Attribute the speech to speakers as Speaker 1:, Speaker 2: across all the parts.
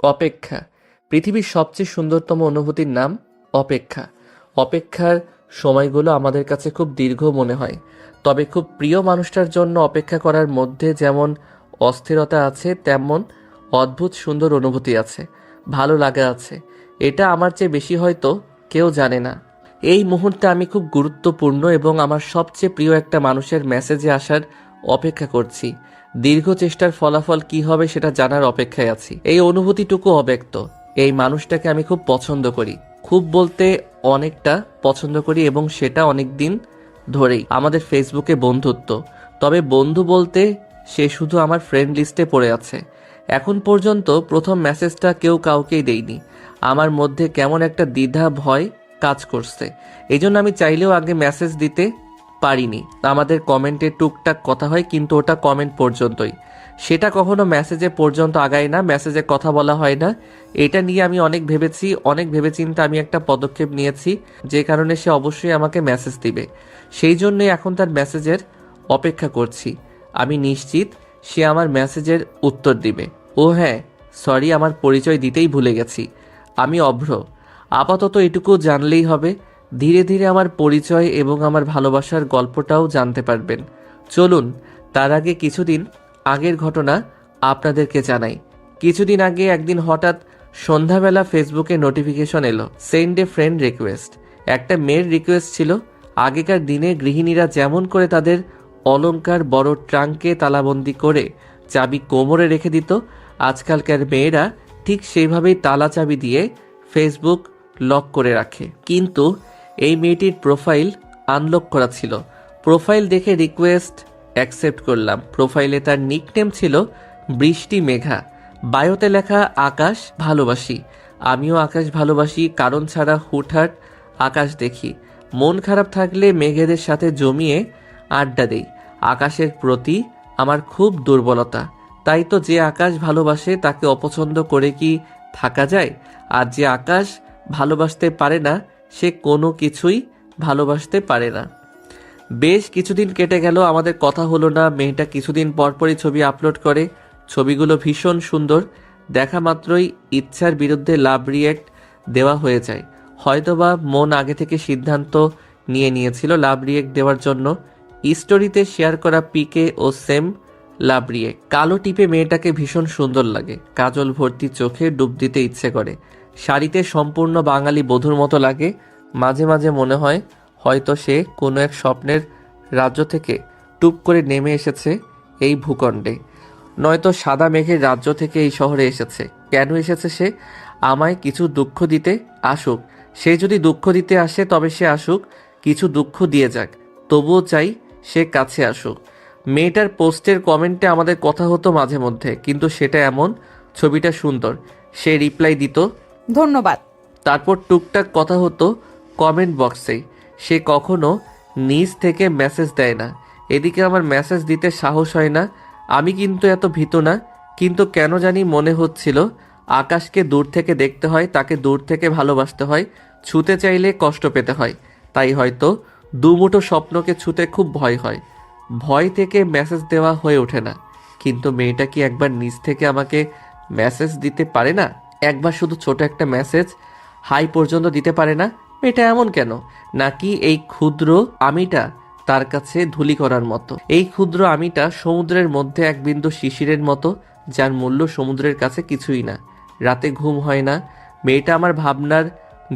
Speaker 1: অপেক্ষা। পৃথিবীর সবচেয়ে সুন্দরতম অনুভূতির নাম অপেক্ষা। অপেক্ষার সময়গুলো আমাদের কাছে খুব দীর্ঘ মনে হয়, তবে খুব প্রিয় মানুষটার জন্য অপেক্ষা করার মধ্যে যেমন অস্থিরতা আছে, তেমন অদ্ভুত সুন্দর অনুভূতি আছে, ভালো লাগা আছে। এটা আমার চেয়ে বেশি হয়তো কেউ জানে না। এই মুহূর্তে আমি খুব গুরুত্বপূর্ণ এবং আমার সবচেয়ে প্রিয় একটা মানুষের মেসেজে আসার অপেক্ষা করছি। দীর্ঘ চেষ্টার ফলাফল কি হবে সেটা জানার অপেক্ষায় আছি। এই অনুভূতিটুকু অব্যক্ত। এই মানুষটাকে আমি খুব পছন্দ করি, খুব বলতে অনেকটা পছন্দ করি, এবং সেটা অনেক দিন ধরেই। আমাদের ফেসবুকে বন্ধুত্ব, তবে বন্ধু বলতে সে শুধু আমার ফ্রেন্ড লিস্টে পড়ে আছে। এখন পর্যন্ত প্রথম মেসেজটা কেউ কাউকেই দেইনি। আমার মধ্যে কেমন একটা দ্বিধা ভয় কাজ করছে, এই জন্য আমি চাইলেও আগে মেসেজ দিতে পারিনি। আমাদের কমেন্টে টুকটাক কথা হয়, কিন্তু ওটা কমেন্ট পর্যন্তই, সেটা কখনো মেসেজে পর্যন্ত আগায় না, মেসেজে কথা বলা হয় না। এটা নিয়ে আমি অনেক ভেবেছি, অনেক ভেবেচিন্তে আমি একটা পদক্ষেপ নিয়েছি, যে কারণে সে অবশ্যই আমাকে মেসেজ দিবে। সেই জন্যই এখন তার মেসেজের অপেক্ষা করছি। আমি নিশ্চিত সে আমার মেসেজের উত্তর দিবে। ও হ্যাঁ, সরি, আমার পরিচয় দিতেই ভুলে গেছি। আমি অভ্র। আপাতত এটুকু জানলেই হবে। ধীরে ধীরে আমার পরিচয় এবং আমার ভালোবাসার গল্পটাও জানতে পারবেন। চলুন, তার আগে কিছুদিন আগের ঘটনা আপনাদেরকে জানাই। কিছুদিন আগে একদিন হঠাৎ সন্ধ্যাবেলা ফেসবুকে নোটিফিকেশন এলো, সেন্ড এ ফ্রেন্ড রিকোয়েস্ট। একটা মেয়ের রিকোয়েস্ট ছিল। আগেকার দিনে গৃহিণীরা যেমন করে তাদের অলংকার বড় ট্রাঙ্কে তালাবন্দি করে চাবি কোমরে রেখে দিত, আজকালকার মেয়েরা ঠিক সেইভাবেই তালা চাবি দিয়ে ফেসবুক লক করে রাখে। কিন্তু এই মেয়েটির প্রোফাইল আনলক করা ছিল। প্রোফাইল দেখে রিকোয়েস্ট অ্যাকসেপ্ট করলাম। প্রোফাইলে তার নিকনেম ছিল বৃষ্টি মেঘা। বায়োতে লেখা আকাশ ভালোবাসি। আমিও আকাশ ভালোবাসি, কারণ ছাড়া হুটহাট আকাশ দেখি। মন খারাপ থাকলে মেঘেদের সাথে জমিয়ে আড্ডা দেই। আকাশের প্রতি আমার খুব দুর্বলতা, তাই তো যে আকাশ ভালোবাসে তাকে অপছন্দ করে কি থাকা যায়? আর যে আকাশ ভালোবাসতে পারে না, সে কোনো কিছুই ভালোবাসতে পারে না। বেশ কিছুদিন কেটে গেল, আমাদের কথা হলো না। মেয়েটা কিছুদিন পরপরই ছবি আপলোড করে। ছবিগুলো ভীষণ সুন্দর। দেখা মাত্রই ইচ্ছার বিরুদ্ধে লাভ রিয়েক্ট দেওয়া হয়ে যায়। হয়তোবা মন আগে থেকে সিদ্ধান্ত নিয়ে নিয়েছিল লাভ রিয়েক্ট দেওয়ার জন্য। স্টোরিতে শেয়ার করা পিকে ও সেম লাভ রিয়েক্ট। কালো টিপে মেয়েটাকে ভীষণ সুন্দর লাগে। কাজল ভর্তি চোখে ডুব দিতে ইচ্ছে করে। শাড়িতে সম্পূর্ণ বাঙালি বধূর মতো লাগে। মাঝে মাঝে মনে হয় হয়তো সে কোনো এক স্বপ্নের রাজ্য থেকে টুপ করে নেমে এসেছে এই ভূখণ্ডে, নয়তো সাদা মেঘের রাজ্য থেকে এই শহরে এসেছে। কেন এসেছে সে? আমায় কিছু দুঃখ দিতে আসুক। সে যদি দুঃখ দিতে আসে তবে সে আসুক, কিছু দুঃখ দিয়ে যাক, তবুও চাই সে কাছে আসুক। মেয়েটার পোস্টের কমেন্টে আমাদের কথা হতো মাঝে মধ্যে, কিন্তু সেটা এমন ছবিটা সুন্দর, সে রিপ্লাই দিত
Speaker 2: ধন্যবাদ।
Speaker 1: তারপর টুকটাক কথা হতো কমেন্ট বক্সে। সে কখনো নিজ থেকে মেসেজ দেয় না। এদিকে আমার মেসেজ দিতে সাহস হয় না। আমি কিন্তু এত ভীত না, কিন্তু কেন জানি মনে হচ্ছিল আকাশকে দূর থেকে দেখতে হয়, তাকে দূর থেকে ভালোবাসতে হয়, ছুতে চাইলে কষ্ট পেতে হয়। তাই হয়তো দুমুঠো স্বপ্নকে ছুতে খুব ভয় হয়। ভয় থেকে মেসেজ দেওয়া হয়ে ওঠে না। কিন্তু মেয়েটা কি একবার নিজ থেকে আমাকে মেসেজ দিতে পারে না? একবার শুধু ছোট একটা মেসেজ, হাই পর্যন্ত দিতে পারে না? মেয়েটা এমন কেন? নাকি এই ক্ষুদ্র আমিটা তার কাছে ধুলি করার মতো? এই ক্ষুদ্র আমিটা সমুদ্রের মধ্যে এক বিন্দু শিশিরের মতো, যার মূল্য সমুদ্রের কাছে কিছুই না। রাতে ঘুম হয় না। মেয়েটা আমার ভাবনার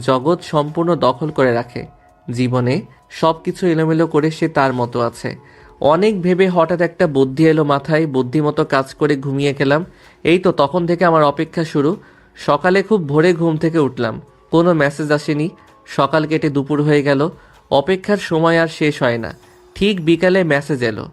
Speaker 1: জগৎ সম্পূর্ণ দখল করে রাখে। জীবনে সব কিছু এলোমেলো করে সে তার মতো আছে। অনেক ভেবে হঠাৎ একটা বুদ্ধি এলো মাথায়। বুদ্ধিমতো কাজ করে ঘুমিয়ে গেলাম। এই তো তখন থেকে আমার অপেক্ষা শুরু। সকালে খুব ভোরে ঘুম থেকে উঠলাম, কোনো মেসেজ আসেনি। সকাল কেটে দুপুর হয়ে গেল। অপেক্ষার সময় আর শেষ হয় না। ঠিক বিকালে মেসেজ এলো।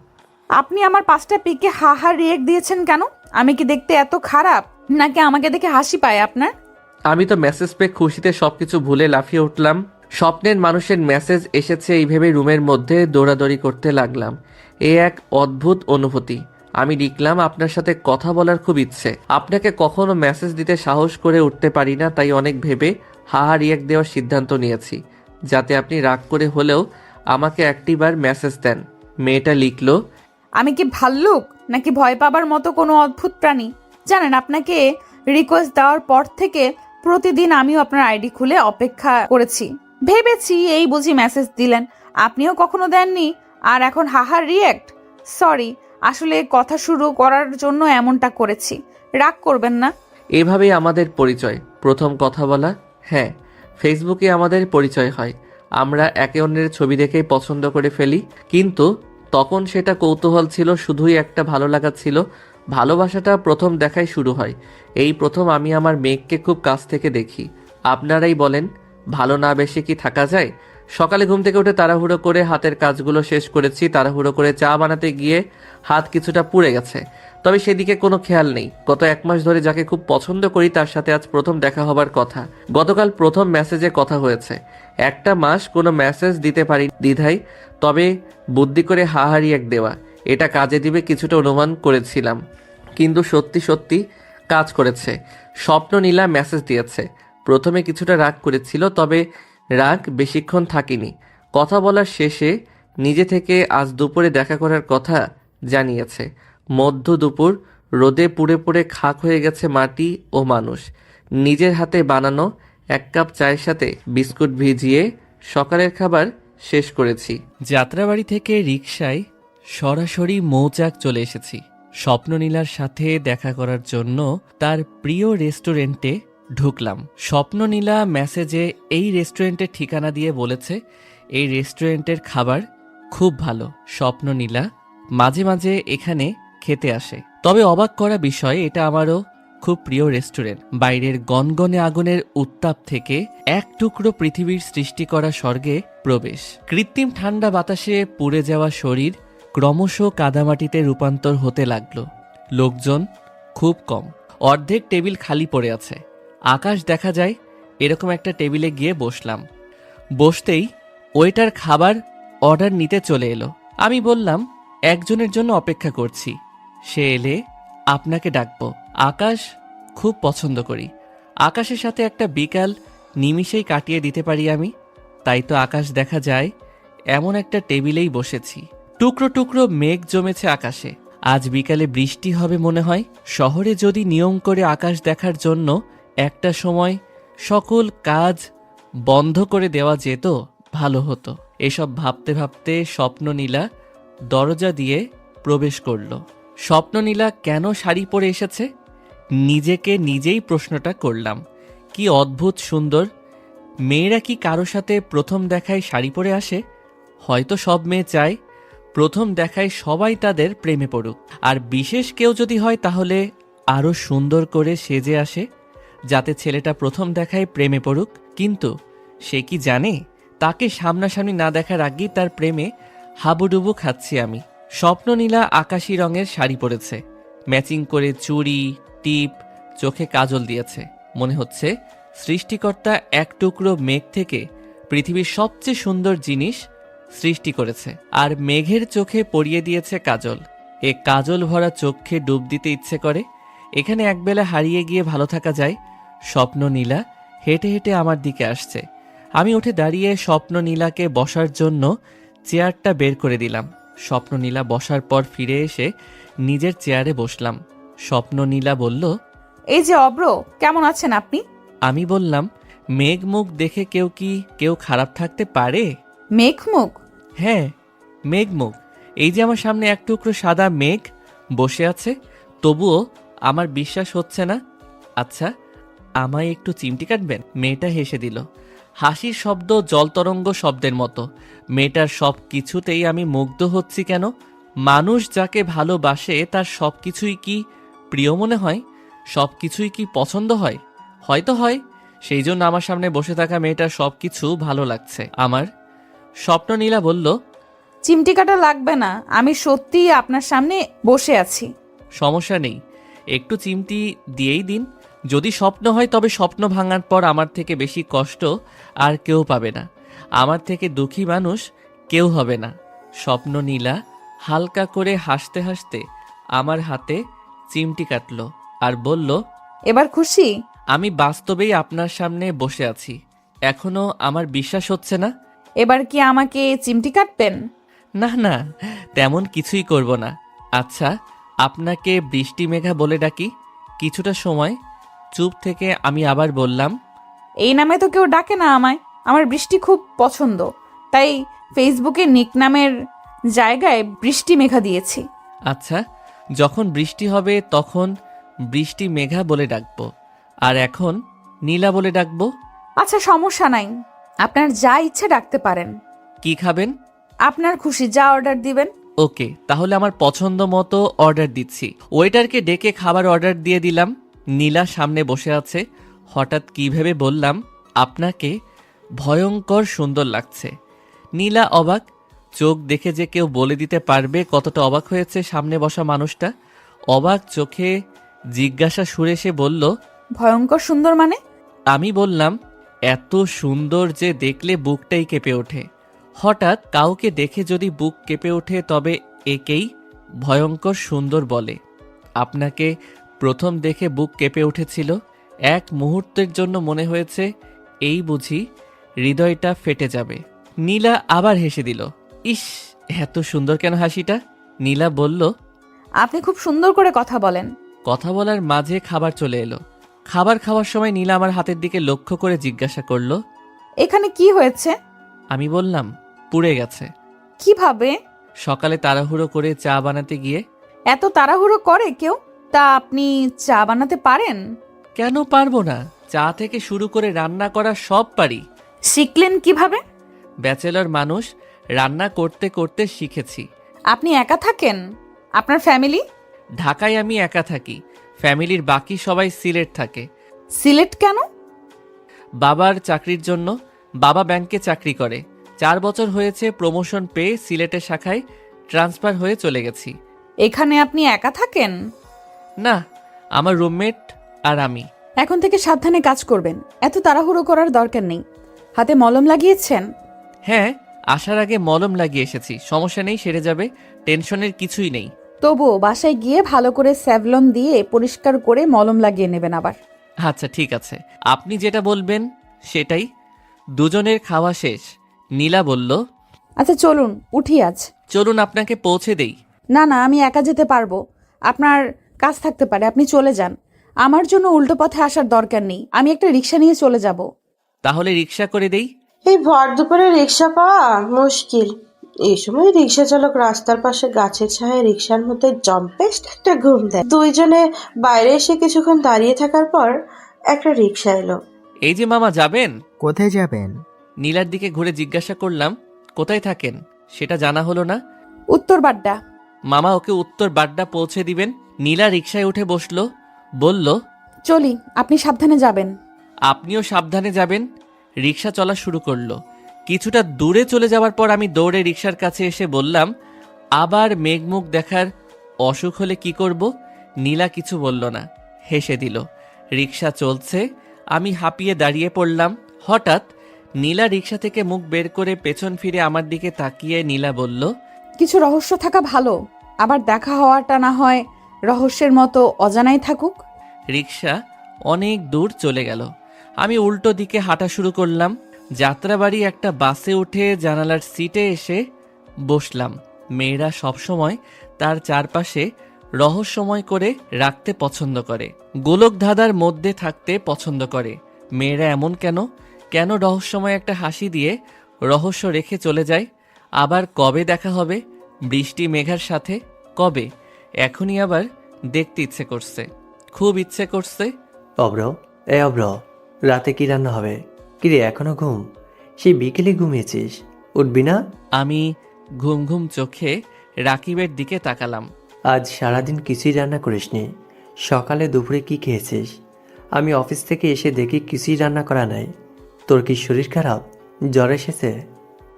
Speaker 2: আপনি আমার 5টা পিকে হা হা রিয়েক্ট দিয়েছেন কেন? আমি কি দেখতে এত খারাপ, নাকি আমাকে দেখে হাসি পায় আপনার?
Speaker 1: আমি তো মেসেজ পেয়ে খুশিতে সবকিছু ভুলে লাফিয়ে উঠলাম। স্বপ্নের মানুষের মেসেজ এসেছে এই ভেবে রুমের মধ্যে দৌড়াদৌড়ি করতে লাগলাম। এ এক অদ্ভুত অনুভূতি। আমি লিখলাম, আপনার সাথে কথা বলার খুব ইচ্ছে। আপনাকে কখনো মেসেজ দিতে সাহস করে উঠতে পারি না, তাই অনেক ভেবে হাহা রিয়াক্ট দেওয়ার সিদ্ধান্ত নিয়েছি, যাতে আপনি রাগ করে হলেও আমাকে একটিবার মেসেজ দেন। মেয়েটা লিখলো,
Speaker 2: আমি কি ভাল্লুক নাকি ভয় পাবার মতো কোনো অদ্ভুত প্রাণী? জানেন, আপনাকে রিকোয়েস্ট দেওয়ার পর থেকে প্রতিদিন আমিও আপনার আইডি খুলে অপেক্ষা করেছি, ভেবেছি এই বুঝি মেসেজ দিলেন। আপনিও কখনো দেননি, আর এখন হাহার রিয়েক্ট। সরি, আসলে কথা শুরু করার জন্য এমনটা করেছি, রাগ করবেন না।
Speaker 1: এভাবেই আমাদের পরিচয়, প্রথম কথা বলা। হ্যাঁ, ফেসবুকে আমাদের পরিচয় হয়। আমরা একে অন্যের ছবি দেখেই পছন্দ করে ফেলি, কিন্তু তখন সেটা কৌতূহল ছিল, শুধুই একটা ভালো লাগা ছিল। ভালোবাসাটা প্রথম দেখায় শুরু হয়। এই প্রথম আমি আমার মেঘকে খুব কাছ থেকে দেখি। আপনারাই বলেন, ভালো না বেশি কি থাকা যায়? সকালে ঘুম থেকে উঠে তাড়াহুড়ো করে হাতের কাজগুলো শেষ করেছি। তাড়াহুড়ো করে চা বানাতে গিয়ে হাত কিছুটা পুড়ে গেছে, তবে সেদিকে কোনো খেয়াল নেই। গত 1 মাস ধরে যাকে খুব পছন্দ করি তার সাথে আজ প্রথম দেখা হবার কথা। গতকাল প্রথম মেসেজে কথা হয়েছে। 1টা মাস কোনো মেসেজ দিতে পারি দ্বিধায়, তবে বুদ্ধি করে হাহারি এক দেওয়া, এটা কাজে দিবে কিছুটা অনুমান করেছিলাম, কিন্তু সত্যি সত্যি কাজ করেছে। স্বপ্ন নীলা মেসেজ দিয়েছে। প্রথমে কিছুটা রাগ করেছিল, তবে রাগ বেশিক্ষণ থাকিনি। কথা বলার শেষে নিজে থেকে আজ দুপুরে দেখা করার কথা জানিয়েছে। মধ্য দুপুর, রোদে পুড়ে পুড়ে খাক হয়ে গেছে মাটি ও মানুষ। নিজের হাতে বানানো 1 কাপ চায়ের সাথে বিস্কুট ভিজিয়ে সকালের খাবার শেষ করেছি। যাত্রাবাড়ি থেকে রিকশায় সরাসরি মৌচাক চলে এসেছি স্বপ্ননীলার সাথে দেখা করার জন্য। তার প্রিয় রেস্টুরেন্টে ঢুকলাম। স্বপ্ননীলা মেসেজে এই রেস্টুরেন্টের ঠিকানা দিয়ে বলেছে এই রেস্টুরেন্টের খাবার খুব ভালো। স্বপ্ননীলা মাঝে মাঝে এখানে খেতে আসে। তবে অবাক করা বিষয়, এটা আমারও খুব প্রিয় রেস্টুরেন্ট। বাইরের গনগনে আগুনের উত্তাপ থেকে এক টুকরো পৃথিবীর সৃষ্টি করা স্বর্গে প্রবেশ। কৃত্রিম ঠান্ডা বাতাসে পুড়ে যাওয়া শরীর ক্রমশ কাদামাটিতে রূপান্তর হতে লাগলো। লোকজন খুব কম, অর্ধেক টেবিল খালি পড়ে আছে। আকাশ দেখা যায়। এরকম একটা টেবিলে গিয়ে বসলাম। বসতেই ওয়েটার খাবার অর্ডার নিতে চলে এলো। আমি বললাম একজনের জন্য অপেক্ষা করছি, সে এলে আপনাকে ডাকবো। আকাশ খুব পছন্দ করি। আকাশের সাথে একটা বিকাল নিমিষেই কাটিয়ে দিতে পারি আমি। তাই তো আকাশ দেখা যায় এমন একটা টেবিলেই বসেছি। টুকরো টুকরো মেঘ জমেছে আকাশে। আজ বিকালে বৃষ্টি হবে মনে হয়। শহরে যদি নিয়ম করে আকাশ দেখার জন্য একটা সময় সকল কাজ বন্ধ করে দেওয়া যেত, ভালো হতো। এসব ভাবতে ভাবতে স্বপ্ননীলা দরজা দিয়ে প্রবেশ করল। স্বপ্ননীলা কেন শাড়ি পরে এসেছে? নিজেকে নিজেই প্রশ্নটা করলাম। কি অদ্ভুত সুন্দর! মেয়েরা কি কারো সাথে প্রথম দেখায় শাড়ি পরে আসে? হয়তো সব মেয়ে চায় প্রথম দেখায় সবাই তাদের প্রেমে পড়ুক, আর বিশেষ কেউ যদি হয় তাহলে আরও সুন্দর করে সেজে আসে, যাতে ছেলেটা প্রথম দেখায় প্রেমে পড়ুক। কিন্তু সে কি জানে তাকে সামনাসামনি না দেখার আগেই তার প্রেমে হাবুডুবু খাচ্ছি আমি। স্বপ্ননীলা আকাশি রঙের শাড়ি পরেছে, ম্যাচিং করে চুড়ি, টিপ, চোখে কাজল দিয়েছে। মনে হচ্ছে সৃষ্টিকর্তা এক টুকরো মেঘ থেকে পৃথিবীর সবচেয়ে সুন্দর জিনিস সৃষ্টি করেছে, আর মেঘের চোখে পরিয়ে দিয়েছে কাজল। এ কাজল ভরা চোখে ডুব দিতে ইচ্ছে করে। এখানে একবেলা হারিয়ে গিয়ে ভালো থাকা যায়। স্বপ্ননীলা হেঁটে হেঁটে আমার দিকে আসছে। আমি উঠে দাঁড়িয়ে স্বপ্ননীলাকে বসার জন্য চেয়ারটা বের করে দিলাম। স্বপ্ননীলা বসার পর ফিরে এসে নিজের চেয়ারে বসলাম। স্বপ্ননীলা বলল,
Speaker 2: এই যে অব্র, কেমন আছেন আপনি?
Speaker 1: আমি বললাম, মেঘ মুখ দেখে কেউ খারাপ থাকতে পারে?
Speaker 2: মেঘমুখ?
Speaker 1: হ্যাঁ, মেঘমুখ। এই যে আমার সামনে এক টুকরো সাদা মেঘ বসে আছে, তবুও আমার বিশ্বাস হচ্ছে না। আচ্ছা, আমায় একটু চিমটি কাটবেন? মেয়েটা হেসে দিল। হাসির শব্দ জলতরঙ্গ শব্দের মতো। মেয়েটার সব কিছুতেই আমি মুগ্ধ হচ্ছি কেন? মানুষ যাকে ভালোবাসে তার সব কিছুই কি প্রিয় মনে হয়? সব কিছুই কি পছন্দ হয়? হয়তো হয়, সেই জন্য আমার সামনে বসে থাকা মেয়েটার সব কিছু ভালো লাগছে আমার। স্বপ্ননীলা বলল,
Speaker 2: চিমটি কাটা লাগবে না, আমি সত্যিই আপনার সামনে বসে আছি।
Speaker 1: সমস্যা নেই, একটু চিমটি দিয়েই দিন। যদি স্বপ্ন হয় তবে স্বপ্ন ভাঙার পর আমার থেকে বেশি কষ্ট আর কেউ পাবে না। আমার থেকে দুঃখী মানুষ কেউ হবে না। স্বপ্ননীলা হালকা করে হাসতে হাসতে আমার হাতে চিমটি কাটল আর বলল,
Speaker 2: এবার খুশি?
Speaker 1: আমি বাস্তবেই আপনার সামনে বসে আছি। এখনো আমার বিশ্বাস হচ্ছে না।
Speaker 2: এবার কি আমাকে চিমটি কাটবেন?
Speaker 1: না না, তেমন কিছুই করব না। আচ্ছা, আপনাকে বৃষ্টি মেঘা বলে ডাকি? কিছুটা সময় চুপ থেকে আমি আবার বললাম,
Speaker 2: এই নামে তো কেউ ডাকে না আমায়। আমার বৃষ্টি খুব পছন্দ, তাই ফেসবুকে নিক নামের জায়গায় বৃষ্টি মেঘা দিয়েছি।
Speaker 1: আচ্ছা, যখন বৃষ্টি হবে তখন বৃষ্টি মেঘা বলে ডাকবো, আর এখন নীলা বলে ডাকবো।
Speaker 2: আচ্ছা, সমস্যা নাই, আপনার যা ইচ্ছে ডাকতে পারেন।
Speaker 1: কি খাবেন?
Speaker 2: আপনার খুশি, যা অর্ডার দিবেন।
Speaker 1: ওকে, তাহলে আমার পছন্দ মতো অর্ডার দিচ্ছি। ওয়েটারকে ডেকে খাবার অর্ডার দিয়ে দিলাম। নীলা সামনে বসে আছে। হঠাৎ কী ভেবে বললাম, আপনাকে ভয়ঙ্কর সুন্দর লাগছে। নীলা অবাক। চোখ দেখে যে কেউ বলে দিতে পারবে কতটা অবাক হয়েছে সামনে বসা মানুষটা। অবাক চোখে জিজ্ঞাসা সুরে সে বলল,
Speaker 2: ভয়ঙ্কর সুন্দর মানে?
Speaker 1: আমি বললাম, এত সুন্দর যে দেখলে বুকটাই কেঁপে ওঠে। হঠাৎ কাউকে দেখে যদি বুক কেঁপে ওঠে তবে একেই ভয়ঙ্কর সুন্দর বলে। আপনাকে প্রথম দেখে বুক কেঁপে উঠেছিল। এক মুহূর্তের জন্য মনে হয়েছে এই বুঝি হৃদয়টা ফেটে যাবে। নীলা আবার হেসে দিল। ইস, এত সুন্দর কেন হাসিটা? নীলা বলল,
Speaker 2: আপনি খুব সুন্দর করে কথা বলেন।
Speaker 1: কথা বলার মাঝে খাবার চলে এলো। খাবার খাওয়ার সময় নীলা আমার হাতের দিকে লক্ষ্য করে জিজ্ঞাসা করলো,
Speaker 2: এখানে কি হয়েছে?
Speaker 1: আমি বললাম, পুড়ে গেছে।
Speaker 2: কিভাবে?
Speaker 1: সকালে তাড়াহুড়ো করে চা বানাতে গিয়ে।
Speaker 2: এত তাড়াহুড়ো করে কেউ? তা আপনি চা বানাতে পারেন?
Speaker 1: কেন পারবো না? চা থেকে শুরু করে রান্না করা সব পারি।
Speaker 2: শিখলেন কিভাবে?
Speaker 1: ব্যাচেলর মানুষ, রান্না করতে করতে শিখেছি।
Speaker 2: আপনি একা থাকেন? আপনার ফ্যামিলি?
Speaker 1: ঢাকায় আমি একা থাকি, ফ্যামিলির বাকি সবাই সিলেট থাকে।
Speaker 2: সিলেট কেন?
Speaker 1: বাবার চাকরির জন্য। বাবা ব্যাংকে চাকরি করে। 4 বছর হয়েছে প্রমোশন পেয়ে সিলেটের শাখায় ট্রান্সফার হয়ে চলে গেছি।
Speaker 2: এখানে আপনি একা থাকেন?
Speaker 1: না, আমার রুমমেট আর আমি।
Speaker 2: এখন থেকে সাবধানে কাজ করবেন, এত তাড়াহুড়ো করার দরকার নেই। হাতে মলম লাগিয়েছেন?
Speaker 1: হ্যাঁ, আসার আগে মলম লাগিয়ে এসেছি, সমস্যা নেই, সেরে যাবে, টেনশনের কিছুই নেই।
Speaker 2: তবুও বাসায় গিয়ে ভালো করে স্যাভলন দিয়ে পরিষ্কার করে মলম লাগিয়ে নেবেন আবার।
Speaker 1: আচ্ছা ঠিক আছে, আপনি যেটা বলবেন সেটাই। দুজনের খাওয়া শেষ। নীলা বলল,
Speaker 2: আচ্ছা চলুন, উঠি আজ।
Speaker 1: চলুন আপনাকে পৌঁছে দেই।
Speaker 2: না না, আমি একা যেতে পারবো। আপনার কাজ থাকতে পারে, আপনি চলে যান। আমার জন্য উল্টো পথে আসার দরকার নেই, আমি একটা রিক্সা নিয়ে চলে যাব।
Speaker 1: তাহলে রিক্সা করে দেই।
Speaker 3: এই ভর দুপুরে রিক্সা পাওয়া মুশকিল। এই সময় রিক্সা চালক রাস্তার পাশে গাছের ছায়ায় রিক্সার মধ্যে জম্পেস্ট একটা ঘুম দেয়। দুইজনে বাইরে এসে কিছুক্ষণ দাঁড়িয়ে থাকার পর একটা রিক্সা এলো।
Speaker 1: এই যে মামা, যাবেন?
Speaker 4: কোথায় যাবেন?
Speaker 1: নীলার দিকে ঘুরে জিজ্ঞাসা করলাম, কোথায় থাকেন সেটা জানা হলো না।
Speaker 2: উত্তর বাড্ডা।
Speaker 1: মামা ওকে উত্তর বাড্ডা পৌঁছে দিবেন। নীলা রিক্সায় উঠে বসলো, বলল,
Speaker 2: চলি, আপনি সাবধানে যাবেন।
Speaker 1: আপনিও সাবধানে যাবেন। রিক্সা চলা শুরু করলো। কিছুটা দূরে চলে যাওয়ার পর আমি দৌড়ে রিক্সার কাছে এসে বললাম, আবার মেঘমুখ দেখার অসুখ হলে কি করব? নীলা কিছু বলল না, হেসে দিল। রিক্সা চলছে, আমি হাঁপিয়ে দাঁড়িয়ে পড়লাম। হঠাৎ নীলা রিক্সা থেকে মুখ বের করে পেছন ফিরে আমার দিকে তাকিয়ে নীলা বলল,
Speaker 2: কিছু রহস্য থাকা ভালো, আবার দেখা হওয়াটা না হয় রহস্যের মতো অজানাই থাকুক।
Speaker 1: রিক্সা অনেক দূর চলে গেল। আমি উল্টো দিকে হাঁটা শুরু করলাম। যাত্রাবাড়ি একটা বাসে উঠে জানালার সিটে এসে বসলাম। মেয়েরা সবসময় তার চারপাশে রহস্যময় করে রাখতে পছন্দ করে, গোলক ধাঁধার মধ্যে থাকতে পছন্দ করে। মেয়েরা এমন কেন? কেন রহস্যময় একটা হাসি দিয়ে রহস্য রেখে চলে যায়? আবার কবে দেখা হবে বৃষ্টি মেঘার সাথে? কবে? এখনই আবার দেখতে ইচ্ছে করছে, খুব ইচ্ছে করছে।
Speaker 4: অব্র, অব্র, রাতে কি রান্না হবে? কিরে এখনো ঘুম? সেই বিকেলে ঘুমিয়েছিস, উঠবি না?
Speaker 1: আমি ঘুম ঘুম চোখে রাকিবের দিকে তাকালাম।
Speaker 4: আজ সারাদিন কিছুই রান্না করিসনি। সকালে দুপুরে কি খেয়েছিস? আমি অফিস থেকে এসে দেখি কিছুই রান্না করা নাই। তোর কি শরীর খারাপ? জ্বর এসেছে?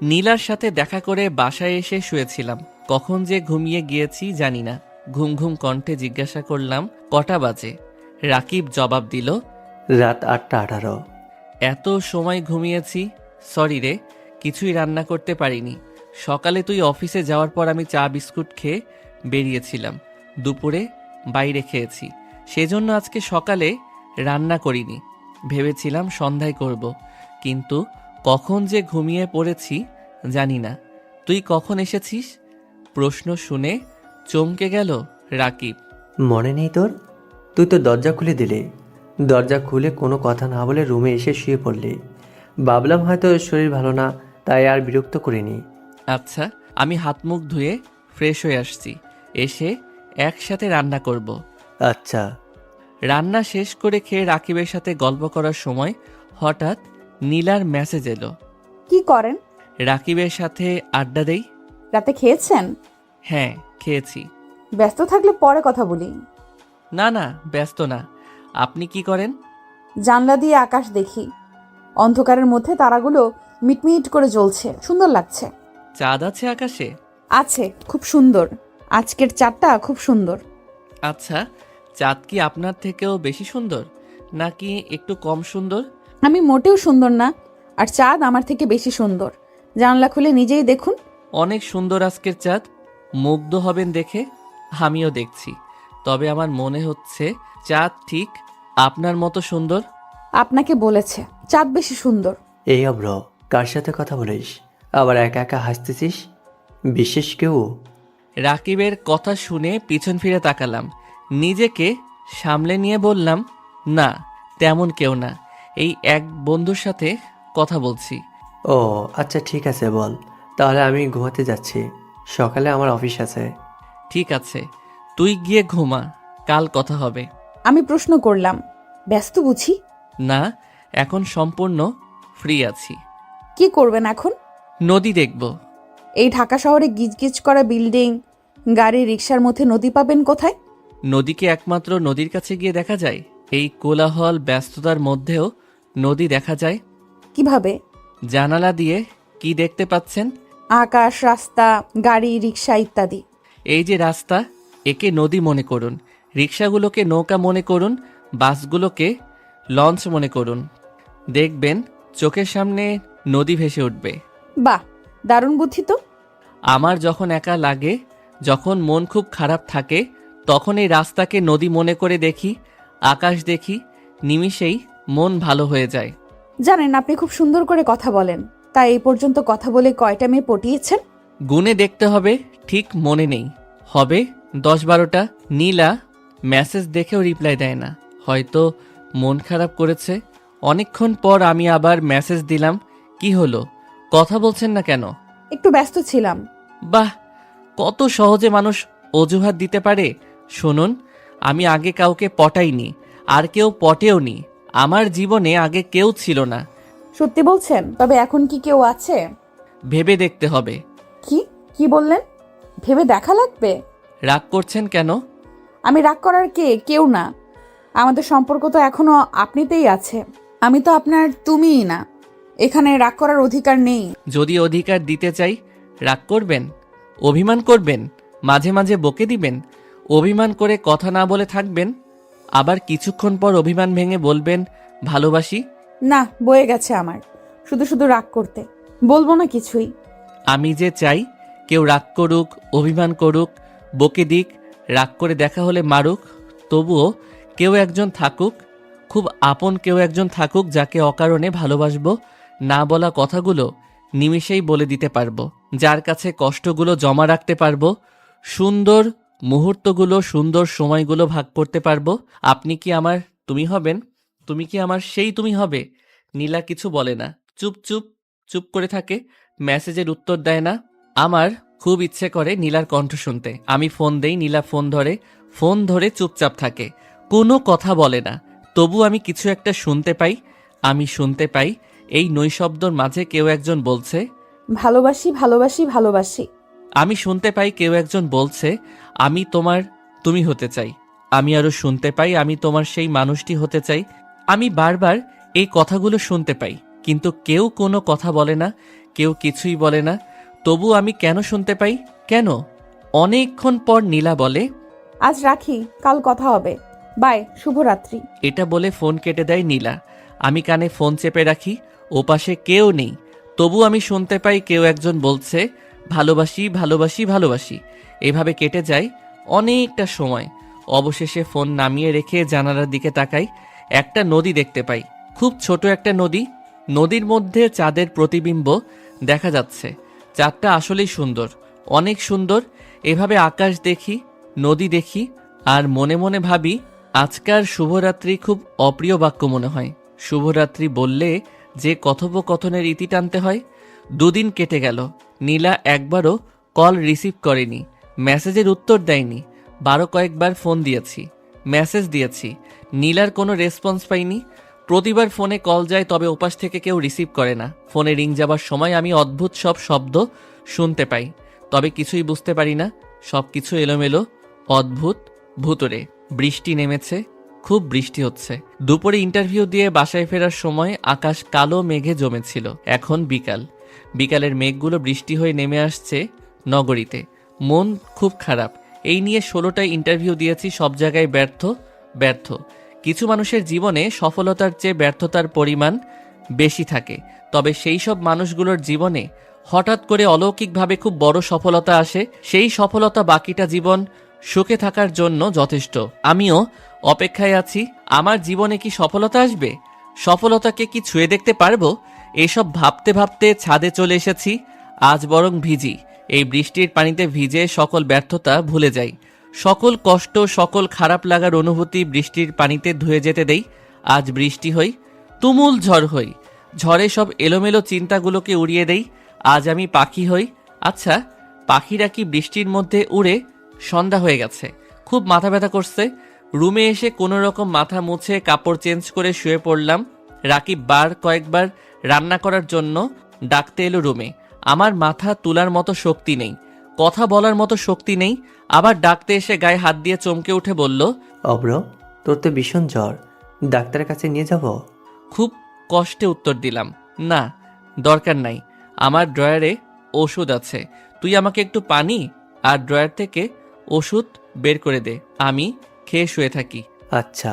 Speaker 1: নীলার সাথে দেখা করে বাসায় এসে শুয়েছিলাম। কখন যে ঘুমিয়ে গিয়েছি জানি না। ঘুম ঘুম কণ্ঠে জিজ্ঞাসা করলাম, কটা বাজে? রাকিব জবাব দিল,
Speaker 4: রাত 8:18।
Speaker 1: এত সময় ঘুমিয়েছি। সরি রে, কিছুই রান্না করতে পারিনি। সকালে তুই অফিসে যাওয়ার পর আমি চা বিস্কুট খেয়ে বেরিয়েছিলাম। দুপুরে বাইরে খেয়েছি, সেজন্য আজকে সকালে রান্না করিনি। ভেবেছিলাম সন্ধ্যায় করব, কিন্তু কখন যে ঘুমিয়ে পড়েছি জানি না। তুই কখন এসেছিস? প্রশ্ন শুনে চমকে গেল রাকিব।
Speaker 4: মনে নেই তোর? তুই তো দরজা খুলে দিলি। দরজা খুলে কোনো কথা না বলে রুমে এসে শুয়ে পড়লি। ভাবলাম হয়তো শরীর ভালো না, তাই আর বিরক্ত করিনি।
Speaker 1: আচ্ছা, আমি হাত মুখ ধুয়ে ফ্রেশ হয়ে আসছি, এসে একসাথে রান্না করব।
Speaker 4: আচ্ছা।
Speaker 1: রান্না শেষ করে খেয়ে রাকিবের সাথে গল্প করার সময় হঠাৎ নীলার মেসেজ এলো।
Speaker 2: কি করেন?
Speaker 1: রাকিবের সাথে আড্ডা দেই।
Speaker 2: রাতে খেয়েছেন?
Speaker 1: হ্যাঁ, খেয়েছি।
Speaker 2: ব্যস্ত থাকলে পরে কথা বলি।
Speaker 1: না না, ব্যস্ত না। আপনি কি করেন?
Speaker 2: জানলা দিয়ে আকাশ দেখি, অন্ধকারের মধ্যে তারাগুলো মিটমিট করে জ্বলছে, সুন্দর লাগছে।
Speaker 1: চাঁদ আছে আকাশে?
Speaker 2: আছে, খুব সুন্দর। আজকের চাঁদটা খুব সুন্দর।
Speaker 1: আচ্ছা, চাঁদ কি আপনার থেকেও বেশি সুন্দর নাকি একটু কম সুন্দর?
Speaker 2: আমি মোটেও সুন্দর না, আর চাঁদ আমার থেকে বেশি সুন্দর। জানলা খুলে নিজেই দেখুন।
Speaker 1: অনেক সুন্দর আজকের চাঁদ, মুগ্ধ হবেন দেখে। আমিও দেখছি, তবে আমার মনে হচ্ছে চাঁদ ঠিক আপনার মতো সুন্দর।
Speaker 2: আপনাকে বলেছে চাঁদ বেশি সুন্দর।
Speaker 4: এই অব্র, কার সাথে কথা বলিস? আবার একা একা হাসতেছিস? বিশেষ কেউ?
Speaker 1: রাকিবের কথা শুনে পিছন ফিরে তাকালাম, নিজেকে সামলে নিয়ে বললাম, না, তেমন কেউ না, এই এক বন্ধুর সাথে কথা বলছি।
Speaker 4: ও আচ্ছা, ঠিক আছে, বল। তাহলে আমি ঘুমাতে যাচ্ছি, সকালে আমার অফিস আছে।
Speaker 1: ঠিক আছে, তুই গিয়ে ঘুমা, কাল কথা হবে।
Speaker 2: আমি প্রশ্ন করলাম, ব্যস্ত বুঝি?
Speaker 1: না, এখন সম্পূর্ণ ফ্রি আছি।
Speaker 2: কি করবেন এখন?
Speaker 1: নদী দেখব।
Speaker 2: এই ঢাকা শহরে গিজগিজ করা বিল্ডিং, গাড়ি, রিক্সার মধ্যে নদী পাবেন কোথায়?
Speaker 1: নদীকে একমাত্র নদীর কাছে গিয়ে দেখা যায়। এই কোলাহল ব্যস্ততার মধ্যেও নদী দেখা যায়।
Speaker 2: কিভাবে?
Speaker 1: জানালা দিয়ে কি দেখতে পাচ্ছেন?
Speaker 2: আকাশ, রাস্তা, গাড়ি, রিক্সা ইত্যাদি।
Speaker 1: এই যে রাস্তা, একে নদী মনে করুন, রিক্সাগুলোকে নৌকা মনে করুন, বাসগুলোকে লঞ্চ মনে করুন। দেখবেন চোখের সামনে নদী ভেসে উঠবে।
Speaker 2: বাহ, দারুণ বুদ্ধি তো।
Speaker 1: আমার যখন একা লাগে, যখন মন খুব খারাপ থাকে, তখন এই রাস্তাকে নদী মনে করে দেখি, আকাশ দেখি, নিমিষেই মন ভালো হয়ে যায়।
Speaker 2: জানেন, আপনি খুব সুন্দর করে কথা বলেন। তাই এই পর্যন্ত কথা বলে কয়টা মেয়ে পটিয়েছেন?
Speaker 1: গুনে দেখতে হবে, ঠিক মনে নেই, হবে 10-12টা। নীলা মেসেজ দেখেও রিপ্লাই দেয় না, হয়তো মন খারাপ করেছে। অনেকক্ষণ পর আমি আবার মেসেজ দিলাম, কি হলো, কথা বলছেন না কেন?
Speaker 2: একটু ব্যস্ত ছিলাম।
Speaker 1: বাহ, কত সহজে মানুষ অজুহাত দিতে পারে। শুনুন, আমি আগে কাউকে পটাইনি, আর কেউ পটেও নি। আমার জীবনে আগে কেউ ছিল না।
Speaker 2: সত্যি বলছেন? তবে এখন কি কেউ আছে?
Speaker 1: ভেবে দেখতে হবে।
Speaker 2: কি কি বললেন? ভেবে দেখা লাগবে?
Speaker 1: রাগ করছেন কেন?
Speaker 2: আমি রাগ করার কেউ না। আমাদের সম্পর্ক তো এখনো আপনিতেই আছে। আমি তো আপনার তুমিই না। এখানে রাগ করার অধিকার নেই।
Speaker 1: যদি অধিকার দিতে চাই, রাগ করবেন, অভিমান করবেন, মাঝে মাঝে বকে দিবেন, অভিমান করে কথা না বলে থাকবেন, আবার কিছুক্ষণ পর অভিমান ভেঙে বলবেন ভালোবাসি।
Speaker 2: না, বয়ে গেছে আমার শুধু শুধু রাগ করতে। বলবো না কিছুই।
Speaker 1: আমি যে চাই কেউ রাগ করুক, অভিমান করুক, বকে দিক, রাগ করে দেখা হলে মারুক, তবুও কেউ একজন থাকুক, খুব আপন কেউ একজন থাকুক, যাকে অকারণে ভালোবাসবো, না বলা কথাগুলো নিমিষেই বলে দিতে পারবো, যার কাছে কষ্টগুলো জমা রাখতে পারবো, সুন্দর মুহূর্তগুলো, সুন্দর সময়গুলো ভাগ করতে পারবো। আপনি কি আমার তুমি হবেন? তুমি কি আমার সেই তুমি হবে? নীলা কিছু বলে না, চুপ চুপ চুপ করে থাকে, মেসেজের উত্তর দেয় না। আমার খুব ইচ্ছে করে নীলার কণ্ঠ শুনতে। আমি ফোন দেই, নীলা ফোন ধরে চুপচাপ থাকে, কোনো কথা বলে না। তবু আমি কিছু একটা শুনতে পাই। আমি শুনতে পাই এই নৈশব্দর মাঝে কেউ একজন বলছে,
Speaker 2: ভালোবাসি ভালোবাসি ভালোবাসি।
Speaker 1: আমি শুনতে পাই কেউ একজন বলছে, আমি তোমার তুমি হতে চাই। আমি আরো শুনতে পাই, আমি তোমার সেই মানুষটি হতে চাই। আমি বারবার এই কথাগুলো শুনতে পাই, কিন্তু কেউ কোনো কথা বলে না, কেউ কিছুই বলে না। তবু আমি কেন শুনতে পাই? কেন? অনেকক্ষণ পর নীলা বলে,
Speaker 2: আজ রাখি, কাল কথা হবে। বাই, শুভরাত্রি।
Speaker 1: এটা বলে ফোন কেটে দেয় নীলা। আমি কানে ফোন চেপে রাখি, ওপাশে কেউ নেই। তবু আমি শুনতে পাই কেউ একজন বলছে, ভালোবাসি ভালোবাসি ভালোবাসি। এভাবে কেটে যায় অনেকটা সময়। অবশেষে ফোন নামিয়ে রেখে জানালার দিকে তাকাই, একটা নদী দেখতে পাই, খুব ছোট একটা নদী। নদীর মধ্যে চাঁদের প্রতিবিম্ব দেখা যাচ্ছে। চাঁদটা আসলেই সুন্দর, অনেক সুন্দর। এভাবে আকাশ দেখি, নদী দেখি, আর মনে মনে ভাবি আজকার শুভরাত্রি খুব অপ্রিয় বাক্য মনে হয়। শুভরাত্রি বললে যে কথোপকথনের ইতি টানতে হয়। 2 দিন কেটে গেল, নীলা একবারও কল রিসিভ করেনি, মেসেজের উত্তর দেয়নি। 12 কয়েকবার ফোন দিয়েছি, মেসেজ দিয়েছি, নীলার কোনো রেসপন্স পাইনি। প্রতিবার ফোনে কল যায়, তবে ওপাশ থেকে কেউ রিসিভ করে না। ফোনে রিং যাবার সময় আমি অদ্ভুত সব শব্দ শুনতে পাই, তবে কিছুই বুঝতে পারি না। সব কিছু এলোমেলো, অদ্ভুত, ভুতুরে। বৃষ্টি নেমেছে, খুব বৃষ্টি হচ্ছে। দুপুরে ইন্টারভিউ দিয়ে বাসায় ফেরার সময় আকাশ কালো মেঘে জমেছিল। এখন বিকাল, বিকালের মেঘগুলো বৃষ্টি হয়ে নেমে আসছে নগরীতে। মন খুব খারাপ। এই নিয়ে 16টায় ইন্টারভিউ দিয়েছি, সব জায়গায় ব্যর্থ ব্যর্থ। কিছু মানুষের জীবনে সফলতার চেয়ে ব্যর্থতার পরিমাণ বেশি থাকে, তবে সেই সব মানুষগুলোর জীবনে হঠাৎ করে অলৌকিকভাবে খুব বড় সফলতা আসে। সেই সফলতা বাকিটা জীবন সুখে থাকার জন্য যথেষ্ট। আমিও অপেক্ষায় আছি, আমার জীবনে কি সফলতা আসবে? সফলতাকে কি ছুঁয়ে দেখতে পারবো? এসব ভাবতে ভাবতে ছাদে চলে এসেছি। আজ বরং ভিজি, এই বৃষ্টির পানিতে ভিজে সকল ব্যর্থতা ভুলে যাই। সকল কষ্ট, সকল খারাপ লাগার অনুভূতি বৃষ্টির পানিতে ধুয়ে যেতে দেই। আজ বৃষ্টি হই, তুমুল ঝড় হই, ঝড়ে সব এলোমেলো চিন্তাগুলোকে উড়িয়ে দেই। আজ আমি পাখি হই। আচ্ছা, পাখিরা কি বৃষ্টির মধ্যে উড়ে? সন্ধ্যা হয়ে গেছে, খুব মাথা ব্যথা করছে। রুমে এসে কোনো রকম মাথা মুছে কাপড় চেঞ্জ করে শুয়ে পড়লাম। রাকিব কয়েকবার রান্না করার জন্য ডাকতে এলো রুমে। আমার মাথা তোলার মতো শক্তি নেই, কথা বলার মতো শক্তি নেই। আবার ডাকতে এসে গায়ে হাত দিয়ে চমকে উঠে বলল,
Speaker 4: অব্র, তোর তো ভীষণ জ্বর, ডাক্তারের কাছে নিয়ে যাব?
Speaker 1: খুব কষ্টে উত্তর দিলাম, না, দরকার নাই, আমার ড্রয়ারে ওষুধ আছে। তুই আমাকে একটু পানি আর ড্রয়ার থেকে ওষুধ বের করে দে, আমি খেয়ে শুয়ে থাকি।
Speaker 4: আচ্ছা।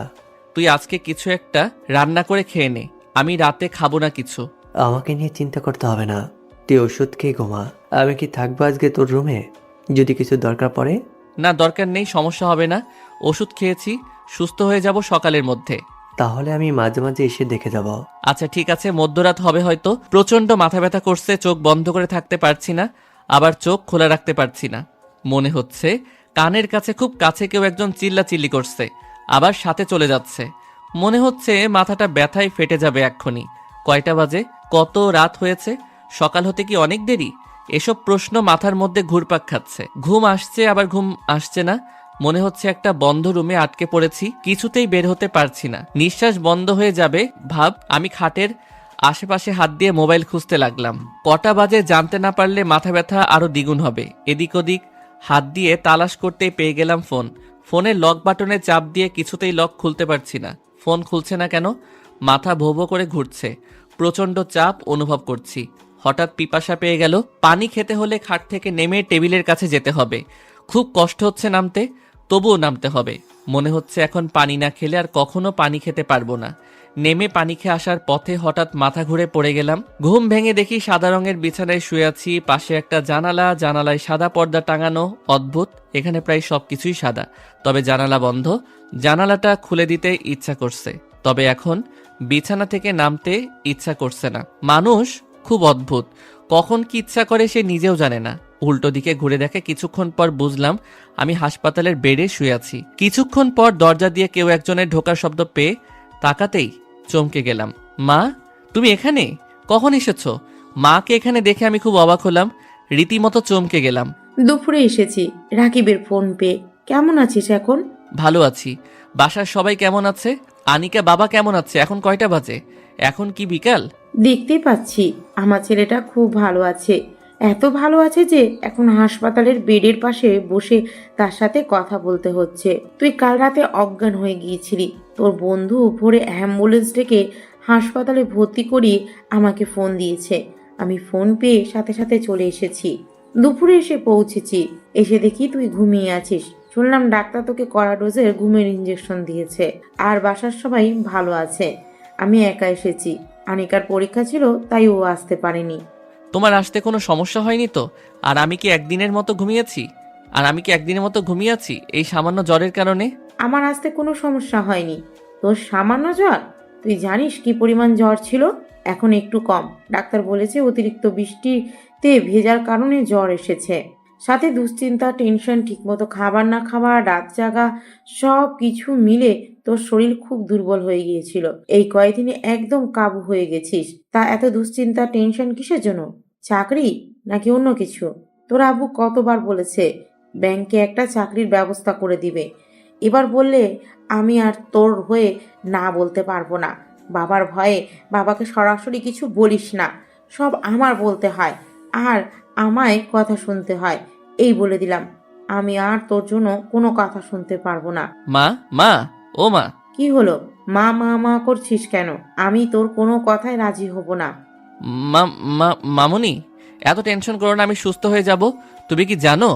Speaker 1: তুই আজকে কিছু একটা রান্না করে খেয়ে নে, আমি রাতে খাবো না কিছু।
Speaker 4: আমাকে নিয়ে চিন্তা করতে হবে না, তুই ওষুধ খেয়ে ঘুমা। আমি কি থাকবো আজকে তোর রুমে যদি কিছু দরকার পড়ে?
Speaker 1: না, দরকার নেই, সমস্যা হবে না। ওষুধ খেয়েছি, সুস্থ হয়ে যাব সকালের মধ্যে।
Speaker 4: তাহলে আমি মাঝে মাঝে এসে দেখে যাব।
Speaker 1: আচ্ছা ঠিক আছে, মধ্যরাত হবে হয়তো। প্রচন্ড মাথা ব্যথা করছে, চোখ বন্ধ করে থাকতে পারছি না, আবার চোখ খোলা রাখতে পারছি না। মনে হচ্ছে কানের কাছে, খুব কাছে কেউ একজন চিল্লাচিল্লি করছে, আবার সাথে চলে যাচ্ছে। মনে হচ্ছে মাথাটা ব্যথায় ফেটে যাবে এক্ষুনি। কয়টা বাজে? কত রাত হয়েছে? সকাল হতে কি অনেক দেরি? এসব প্রশ্ন মাথার মধ্যে ঘুরপাক খাচ্ছে। ঘুম আসছে, আবার ঘুম আসছে না। মনে হচ্ছে একটা বন্ধ রুমে আটকে পড়েছি, কিছুতেই বের হতে পারছি না। নিঃশ্বাস বন্ধ হয়ে যাবে ভাব। আমি খাটের আশেপাশে হাত দিয়ে মোবাইল খুঁজতে লাগলাম। কটা বাজে জানতে না পারলে মাথা ব্যথা আরো দ্বিগুণ হবে। এদিক ওদিক হাত দিয়ে তালাশ করতে পেয়ে গেলাম ফোন। ফোনের লক বাটনে চাপ দিয়ে কিছুতেই লক খুলতে পারছি না। ফোন খুলছে না কেন? মাথা ভো ভো করে ঘুরছে, প্রচন্ড চাপ অনুভব করছি। হঠাৎ পিপাসা পেয়ে গেল। পানি খেতে হলে খাট থেকে নেমে টেবিলের কাছে যেতে হবে। খুব কষ্ট হচ্ছে নামতে, তবুও নামতে হবে। মনে হচ্ছে এখন পানি না খেলে আর কখনো পানি খেতে পারবো না। নেমে পানি খেয়ে আসার পথে হঠাৎ মাথা ঘুরে পড়ে গেলাম। ঘুম ভেঙে দেখি সাদা রঙের বিছানায় শুয়ে আছি, পাশে একটা জানালা, জানালায় সাদা পর্দা টাঙানো। অদ্ভুত, এখানে প্রায় সবকিছুই সাদা, তবে জানালা বন্ধ। জানালাটা খুলে দিতে ইচ্ছা করছে, তবে এখন বিছানা থেকে নামতে ইচ্ছা করছে না। মানুষ খুব অদ্ভুত, কখন কি ইচ্ছা করে সে নিজেও জানে না। উল্টো দিকে ঘুরে দেখে কিছুক্ষণ পর বুঝলাম আমি হাসপাতালের বেডে শুয়ে আছি। কিছুক্ষণ পর দরজা দিয়ে কেউ একজনের ঢোকার শব্দ পেয়ে তাকাতেই চমকে গেলাম। মা, তুমি এখানে? কখন এসেছো? মাকে এখানে দেখে আমি খুব অবাক হলাম, রীতিমতো চমকে গেলাম।
Speaker 5: দুপুরে এসেছি রাকিবের ফোন পেয়ে। কেমন আছিস এখন?
Speaker 1: ভালো আছি। বাসার সবাই কেমন আছে? আনিকা বাবা কেমন আছে? এখন কয়টা বাজে? এখন কি বিকাল?
Speaker 5: দেখতেই পাচ্ছি আমার ছেলেটা খুব ভালো আছে, এত ভালো আছে যে এখন হাসপাতালের বেডের পাশে বসে তার সাথে কথা বলতে হচ্ছে। তুই কাল রাতে অজ্ঞান হয়ে গিয়েছিলি, তোর বন্ধু ভোরে অ্যাম্বুলেন্স ডেকে হাসপাতালে ভর্তি করিয়ে আমাকে ফোন দিয়েছে। আমি ফোন পেয়ে সাথে সাথে চলে এসেছি। দুপুরে এসে পৌঁছেছি, এসে দেখি তুই ঘুমিয়ে আছিস। শুনলাম ডাক্তার তোকে কড়া ডোজের ঘুমের ইঞ্জেকশন দিয়েছে। আর বাসার সবাই ভালো আছে। আমি একা এসেছি, আনিকার পরীক্ষা ছিল তাই ও আসতে পারেনি।
Speaker 1: তোমার আসতে কোনো সমস্যা হয়নি তো? আর আমি কি একদিনের মতো ঘুমিয়েছি এই সামান্য জ্বরের কারণে?
Speaker 5: আমার আসতে কোনো সমস্যা হয়নি। তোর সামান্য জ্বর? তুই জানিস কি পরিমাণ জ্বর ছিল? এখন একটু কম। ডাক্তার বলেছে অতিরিক্ত বৃষ্টিতে ভেজার কারণে জ্বর এসেছে। সাথে দুশ্চিন্তা, টেনশন, ঠিকমতো খাবার না খাওয়া, রাত জাগা, সব কিছু মিলে তোর শরীর খুব দুর্বল হয়ে গিয়েছিল। এই কয়েকদিনে একদম কাবু হয়ে গেছিস। তা এত দুশ্চিন্তা টেনশন কিসের জন্য? চাকরি নাকি অন্য কিছু? তোর আব্বু কতবার বলেছে ব্যাংকে একটা চাকরির ব্যবস্থা করে দিবে। এবার বললে আমি আর তোর হয়ে না বলতে পারবো না। বাবার ভয়ে বাবাকে সরাসরি কিছু বলিস না, সব আমার বলতে হয় আর আমায় কথা শুনতে হয়। এই বলে দিলাম, আমি আর তোর জন্য কোনো কথা শুনতে পারবো না।
Speaker 1: মা, মা, ও মা।
Speaker 5: কি হলো? মা মা মা করছিস কেন? আমি তোর কোনো কথায় রাজি হব না।
Speaker 1: মা, মামুনি, এত টেনশন করো না, আমি সুস্থ হয়ে যাব। তুমি কি জানো,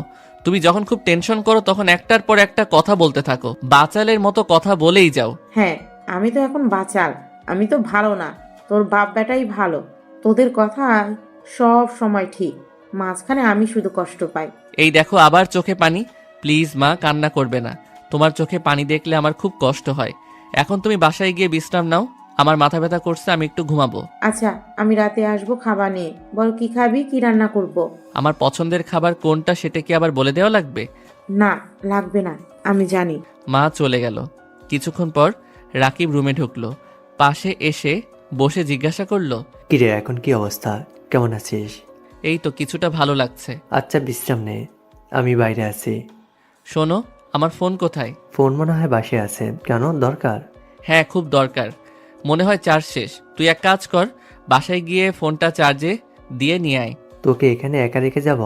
Speaker 1: তুমি যখন খুব টেনশন করো তখন একটার পর একটা কথা বলতে থাকো, বাচালের মতো কথা বলেই যাও।
Speaker 5: হ্যাঁ, আমি তো এখন বাচাল, আমি তো ভালো না। তোর বাপ বেটাই ভালো। তোদের কথা সব সময় ঠিক, মাঝখানে আমি শুধু কষ্ট পাই।
Speaker 1: এই দেখো আবার চোখে পানি। প্লিজ মা, কান্না করবে না। তোমার চোখে পানি দেখলে আমার খুব কষ্ট হয়। এখন তুমি বাসায় গিয়ে বিশ্রাম নাও, আমার মাথা ব্যথা করছে, আমি একটু ঘুমাবো।
Speaker 5: আচ্ছা, আমি রাতে আসবো খাবার নিয়ে। বল কি খাবি, কি রান্না করব?
Speaker 1: আমার পছন্দের খাবার কোনটা সেটা কি আবার বলে দেওয়া লাগবে?
Speaker 5: না, লাগবে না, আমি জানি।
Speaker 1: মা চলে গেল। কিছুক্ষণ পর রাকিব রুমে ঢুকলো, পাশে এসে বসে জিজ্ঞাসা করলো,
Speaker 4: কিরে, এখন কি অবস্থা? কেমন আছিস?
Speaker 1: এই তো কিছুটা ভালো লাগছে।
Speaker 4: আচ্ছা, বিশ্রাম নে, আমি বাইরে আছি।
Speaker 1: শোনো, আমার ফোন কোথায়?
Speaker 4: ফোন মনে হয় বাসায় আছে। কেন, দরকার?
Speaker 1: হ্যাঁ, খুব দরকার। মনে হয় চার্জ শেষ। তুই এক কাজ কর, বাসায় গিয়ে ফোনটা চার্জে দিয়ে নিয়ে আয়।
Speaker 4: তোকে এখানে একা রেখে যাব?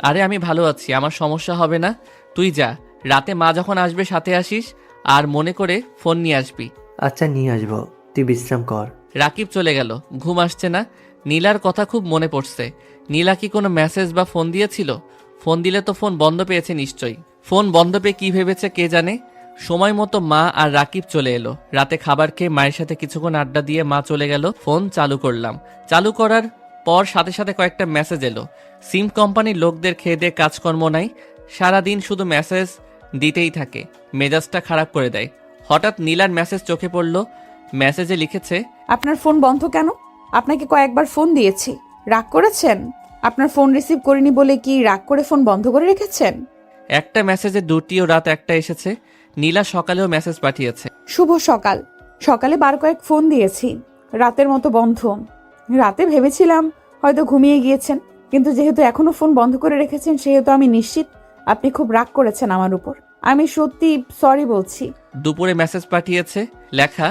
Speaker 1: আরে আমি ভালো আছি, আমার সমস্যা হবে না। তুই যা, রাতে মা যখন আসবে সাথে আসিস, আর মনে করে ফোন নিয়ে আসবি।
Speaker 4: আচ্ছা, নিয়ে আসবো, তুই বিশ্রাম কর।
Speaker 1: রাকিব চলে গেল। ঘুম আসছে না। নীলার কথা খুব মনে পড়ছে। নীলা কি কোনো মেসেজ বা ফোন দিয়েছিল? ফোন দিলে তো ফোন বন্ধ পেয়েছে নিশ্চয়ই। ফোন বন্ধ পেয়ে কি ভেবেছে কে জানে। সময় মতো মা আর রাকিব চলে এলো। রাতে খাবার খেয়ে মায়ের সাথে কিছুক্ষণ আড্ডা দিয়ে মা চলে গেল। ফোন চালু করলাম। চালু করার পর সাথে সাথে কয়েকটা মেসেজ এলো। সিম কোম্পানির লোকদের খেয়ে দিয়ে কাজকর্ম নাই, সারাদিন শুধু মেসেজ দিতেই থাকে, মেজাজটা খারাপ করে দেয়। হঠাৎ নীলার মেসেজ চোখে পড়ল। মেসেজে লিখেছে,
Speaker 2: আপনার ফোন বন্ধ কেন? আপনাকে কয়েকবার ফোন দিয়েছি, রাগ করেছেন? আপনার ফোন রিসিভ করিনি বলে কি রাগ করে ফোন বন্ধ করে রেখেছেন?
Speaker 1: একটা মেসেজে দুটি ও রাত একটা এসেছে। নীলা সকালেও মেসেজ পাঠিয়েছে।
Speaker 2: শুভ সকাল। সকালে বার কয়েক ফোন দিয়েছি, রাতের মতো বন্ধ। রাতে ভেবেছিলাম হয়তো ঘুমিয়ে গিয়েছেন, কিন্তু যেহেতু এখনো ফোন বন্ধ করে রেখেছেন সেহেতু আমি নিশ্চিত আপনি খুব রাগ করেছেন আমার উপর। আমি সত্যি সরি বলছি।
Speaker 1: দুপুরে মেসেজ পাঠিয়েছে, লেখা,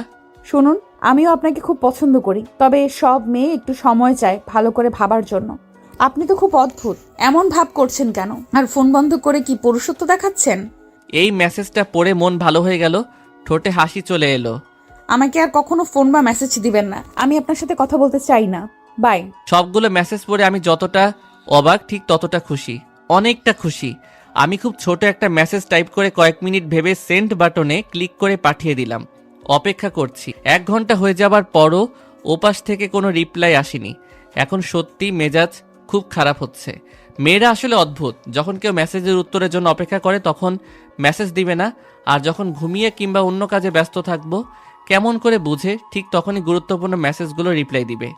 Speaker 2: শুনুন, আমিও আপনাকে খুব পছন্দ করি, তবে সব মেয়ে একটু সময় চায় ভালো করে ভাবার জন্য। আপনি তো খুব অদ্ভুত, এমন ভাব করছেন কেন? আর ফোন বন্ধ করে কি পুরুষত্ব দেখাচ্ছেন?
Speaker 1: এই মেসেজটা পড়ে মন ভালো হয়ে গেল, ঠোঁটে হাসি চলে এলো।
Speaker 2: আমাকে আর কখনো ফোন বা মেসেজ দিবেন না, আমি আপনার সাথে কথা বলতে চাই না। বাই।
Speaker 1: সবগুলো মেসেজ পড়ে আমি যতটা অবাক ঠিক ততটা খুশি, অনেকটা খুশি। আমি খুব ছোট একটা মেসেজ টাইপ করে কয়েক মিনিট ভেবে সেন্ড বাটনে ক্লিক করে পাঠিয়ে দিলাম। অপেক্ষা করছি। 1 ঘন্টা হয়ে যাবার পরও ওপাশ থেকে কোনো রিপ্লাই আসেনি। এখন সত্যি মেজাজ খুব খারাপ হচ্ছে। মেয়েরা আসলে অদ্ভুত, যখন কেউ মেসেজের উত্তরের জন্য অপেক্ষা করে তখন মেসেজ দিবে না, আর যখন ঘুমিয়ে কিংবা অন্য কাজে ব্যস্ত থাকবো কেমন করে বুঝে ঠিক তখনই গুরুত্বপূর্ণ মেসেজগুলো রিপ্লাই দিবে।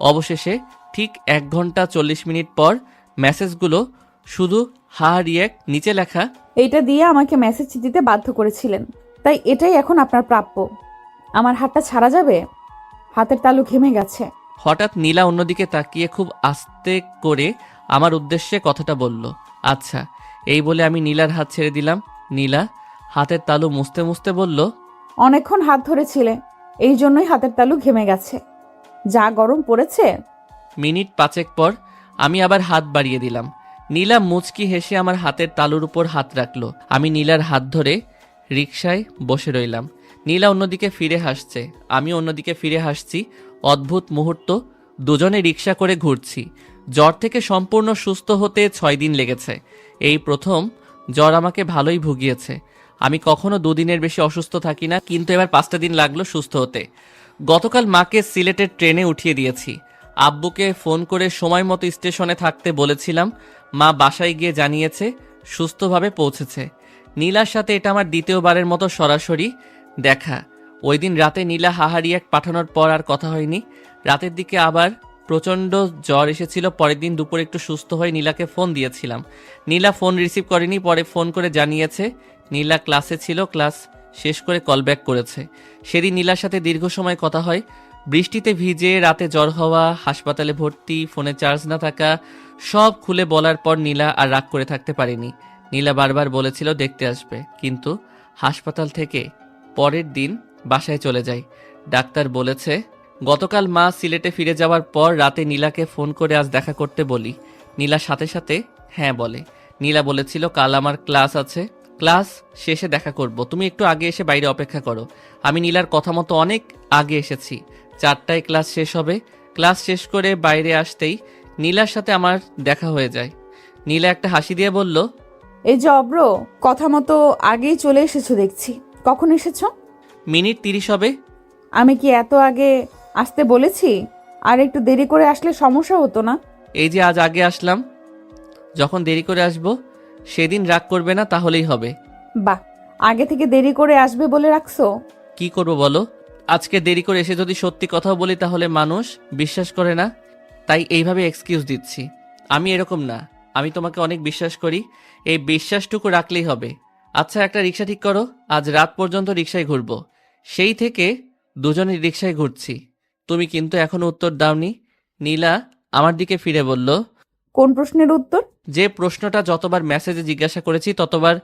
Speaker 1: অবশেষে ঠিক 1 ঘন্টা 40 মিনিট পর মেসেজগুলো শুধু হা রিয়েক্ট, নিচে লেখা,
Speaker 2: এইটা দিয়ে আমাকে মেসেজ দিতে বাধ্য করেছিলেন, তাই এটাই এখন আপনার প্রাপ্য। আমার হাতটা ছাড়া যাবে? হাতের তালু ঘেমে গেছে।
Speaker 1: হঠাৎ নীলা অন্যদিকে তাকিয়ে খুব আস্তে করে আমার উদ্দেশ্যে কথাটা বলল। আচ্ছা, এই বলে আমি নীলার হাত ছেড়ে দিলাম। নীলা হাতের তালু মুছতে মুছতে বলল,
Speaker 2: অনেকক্ষণ হাত ধরেছিলে, এই জন্যই হাতের তালু ঘেমে গেছে। যা গরম পড়েছে।
Speaker 1: মিনিট 5 পর আমি আবার হাত বাড়িয়ে দিলাম। নীলা মুচকি হেসে আমার হাতের তালুর উপর হাত রাখলো। আমি নীলার হাত ধরে রিকশায় বসে রইলাম। নীলা অন্যদিকে ফিরে হাসছে, আমি অন্যদিকে ফিরে হাসছি। অদ্ভুত মুহূর্ত, দুজনে রিকশা করে ঘুরছি। জ্বর থেকে সম্পূর্ণ সুস্থ হতে 6 দিন লেগেছে। এই প্রথম জ্বর আমাকে ভালোই ভুগিয়েছে। আমি কখনো 2 দিনের বেশি অসুস্থ থাকি না, কিন্তু এবার 5টা দিন লাগলো সুস্থ হতে। গতকাল মাকে সিলেটের ট্রেনে উঠিয়ে দিয়েছি। আব্বুকে ফোন করে সময় মতো স্টেশনে থাকতে বলেছিলাম। মা বাসায় গিয়ে জানিয়েছে সুস্থভাবে পৌঁছেছে। নীলার সাথে এটা আমার দ্বিতীয়বারের মতো সরাসরি দেখা। ওই দিন রাতে নীলা হাহারি এক পাঠানোর পর আর কথা হয়নি। রাতের দিকে আবার প্রচণ্ড জ্বর এসেছিল। পরের দিন দুপুরে একটু সুস্থ হয়ে নীলাকে ফোন দিয়েছিলাম। নীলা ফোন রিসিভ করেনি, পরে ফোন করে জানিয়েছে নীলা ক্লাসে ছিল, ক্লাস শেষ করে কল ব্যাক করেছে। সেদিন নীলার সাথে দীর্ঘ সময় কথা হয়। বৃষ্টিতে ভিজে, রাতে জ্বর হওয়া, হাসপাতালে ভর্তি, ফোনে চার্জ না থাকা, সব খুলে বলার পর নীলা আর রাগ করে থাকতে পারেনি। নীলা বারবার বলেছিল দেখতে আসবে, কিন্তু হাসপাতাল থেকে পরের দিন বাসায় চলে যায়। ডাক্তার বলেছে গতকাল মা সিলেটে ফিরে যাওয়ার পর রাতে নীলাকে ফোন করে আজ দেখা করতে বলি। নীলা সাথে সাথে হ্যাঁ বলে। নীলা বলেছিল কাল আমার ক্লাস আছে, ক্লাস শেষে দেখা করব, তুমি একটু আগে এসে বাইরে অপেক্ষা করো। আমি নীলার কথা মতো অনেক আগে এসেছি। 4টায় ক্লাস শেষ হবে। ক্লাস শেষ করে বাইরে আসতেই নীলার সাথে আমার দেখা হয়ে যায়। নীলা একটা হাসি দিয়ে বলল,
Speaker 2: এই যে অব্র, কথা মতো আগেই চলে এসেছো দেখছি। কখন এসেছো?
Speaker 1: মিনিট 30 হবে।
Speaker 2: আমি কি এত আগে আসতে বলেছি? আর একটু দেরি করে আসলে সমস্যা হতো না?
Speaker 1: এই যে আজ আগে আসলাম, যখন দেরি করে আসবো সেদিন রাগ করবে না, তাহলেই হবে।
Speaker 2: বাহ, আগে থেকে দেরি করে আসবে বলে রাখছো।
Speaker 1: কি করব বলো? আজকে দেরি করে এসে যদি সত্যি কথাও বলি তাহলে মানুষ বিশ্বাস করে না, তাই এইভাবে এক্সকিউজ দিচ্ছি। আমি এরকম না, আমি তোমাকে অনেক বিশ্বাস করি, এই বিশ্বাসটুকু রাখলেই হবে। আচ্ছা, একটা রিক্সা ঠিক করো, আজ রাত পর্যন্ত রিক্সায় ঘুরবো। সেই থেকে দুজনে রিক্সায় ঘুরছি। তুমি কিন্তু এখনো উত্তর দাওনি। নীলা আমার দিকে ফিরে বলল,
Speaker 2: কোন প্রশ্নের উত্তর?
Speaker 1: যে প্রশ্নটা যতবার মেসেজে জিজ্ঞাসা করেছি ততবার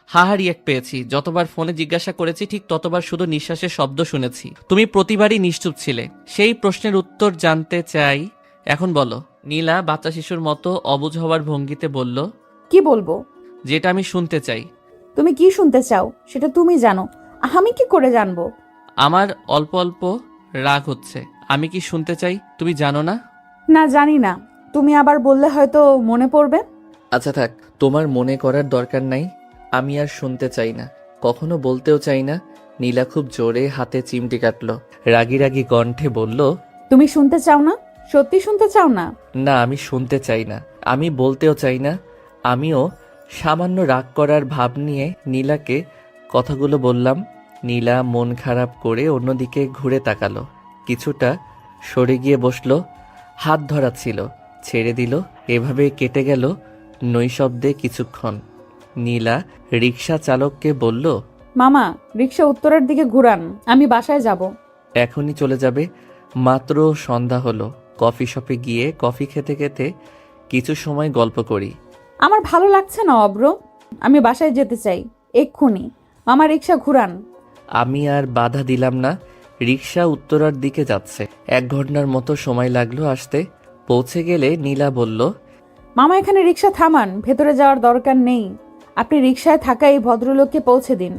Speaker 1: হাহা রিয়েক্ট পেয়েছি, যতবার ফোনে জিজ্ঞাসা করেছি ঠিক ততবার শুধু নিঃশ্বাসের শব্দ শুনেছি। তুমি প্রতিবারই নিশ্চুপ ছিলে। সেই প্রশ্নের উত্তর জানতে চাই, এখন বলো। নীলা বাচ্চা শিশুর মতো অবুঝ হওয়ার ভঙ্গিতে বলল,
Speaker 2: কি বলবো?
Speaker 1: যেটা আমি শুনতে চাই।
Speaker 2: তুমি কি শুনতে চাও সেটা তুমি জানো, আমি কি করে জানবো?
Speaker 1: আমার অল্প অল্প রাগ হচ্ছে। আমি কি শুনতে চাই তুমি জানো না?
Speaker 2: না, জানি না। তুমি আবার বললে হয়তো মনে পড়বে।
Speaker 1: আচ্ছা থাক, তোমার মনে করার দরকার নাই। আমি আর শুনতে চাই না, কখনো বলতেও চাই না। নীলা খুব জোরে হাতে চিমটি কাটলো, রাগী রাগী কণ্ঠে বলল,
Speaker 2: তুমি শুনতে চাও না? সত্যি শুনতে চাও না?
Speaker 1: না, আমি শুনতে চাই না, আমি বলতেও চাই না। আমিও সামান্য রাগ করার ভাব নিয়ে নীলাকে কথাগুলো বললাম। নীলা মন খারাপ করে অন্যদিকে ঘুরে তাকালো, কিছুটা সরে গিয়ে বসলো। হাত ধরা ছিল, ছেড়ে দিল। এভাবে কেটে গেল নৈশব্দে কিছুক্ষণ। নীলা রিক্সা চালককে বলল,
Speaker 2: মামা, রিক্সা উত্তরের দিকে ঘুরান, আমি বাসায় যাব।
Speaker 1: এখনই চলে যাবে? মাত্র সন্ধ্যা হলো। কফি শপে গিয়ে কফি খেতে খেতে কিছু সময় গল্প করি।
Speaker 2: আমার ভালো লাগছে না অব্র, আমি বাসায় যেতে চাই এক্ষুনি। মামা, রিক্সা ঘুরান।
Speaker 1: আমি আর বাধা দিলাম না। রিক্সা উত্তরার দিকে যাচ্ছে। 1 ঘন্টার মতো সময় লাগলো আসতে। পৌঁছে গেলে নীলা বলল,
Speaker 2: মামা, এখানে রিক্সা থামান, ভেতরে যাওয়ার দরকার নেই। আপনি রিক্সায় থাকা এই ভদ্রলোককে পৌঁছে দিন।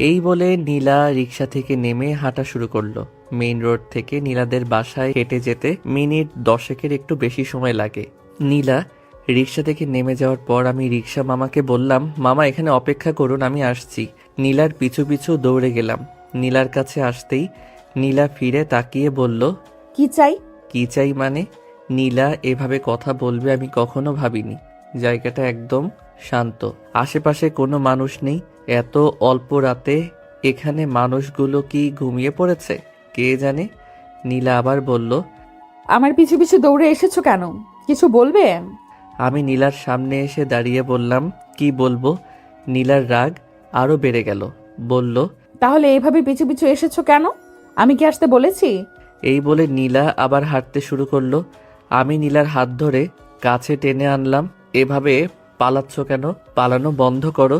Speaker 1: এই বলে নীলা রিক্সা থেকে নেমে হাঁটা শুরু করলো। মেইন রোড থেকে নীলাদের বাসায় হেঁটে যেতে মিনিট 10 একটু বেশি সময় লাগে। নীলা রিক্সা থেকে নেমে যাওয়ার পর আমি রিক্সা মামাকে বললাম, মামা এখানে অপেক্ষা করুন, আমি আসছি। নীলার পিছু পিছু দৌড়ে গেলাম। নীলার কাছে আসতেই নীলা ফিরে তাকিয়ে বলল,
Speaker 2: কি চাই?
Speaker 1: কি চাই মানে? নীলা এভাবে কথা বলবে আমি কখনো ভাবিনি। জায়গাটা একদম শান্ত, আশেপাশে কোনো মানুষ নেই। এত অল্প রাতে এখানে মানুষগুলো কি ঘুমিয়ে পড়েছে কে জানে। নীলা আবার বলল,
Speaker 2: আমার পিছু পিছু দৌড়ে এসেছো কেন? কিছু বলবে?
Speaker 1: আমি নীলার সামনে এসে দাঁড়িয়ে বললাম, কি বলবো? নীলার রাগ আরো বেড়ে গেল। বলল,
Speaker 2: তাহলে এইভাবে পিছু পিছু এসেছো কেন? আমি কি আসতে বলেছি?
Speaker 1: এই বলে নীলা আবার হাঁটতে শুরু করলো। আমি নীলার হাত ধরে কাছে টেনে আনলাম। এভাবে পালাচ্ছ কেন? পালানো বন্ধ করো।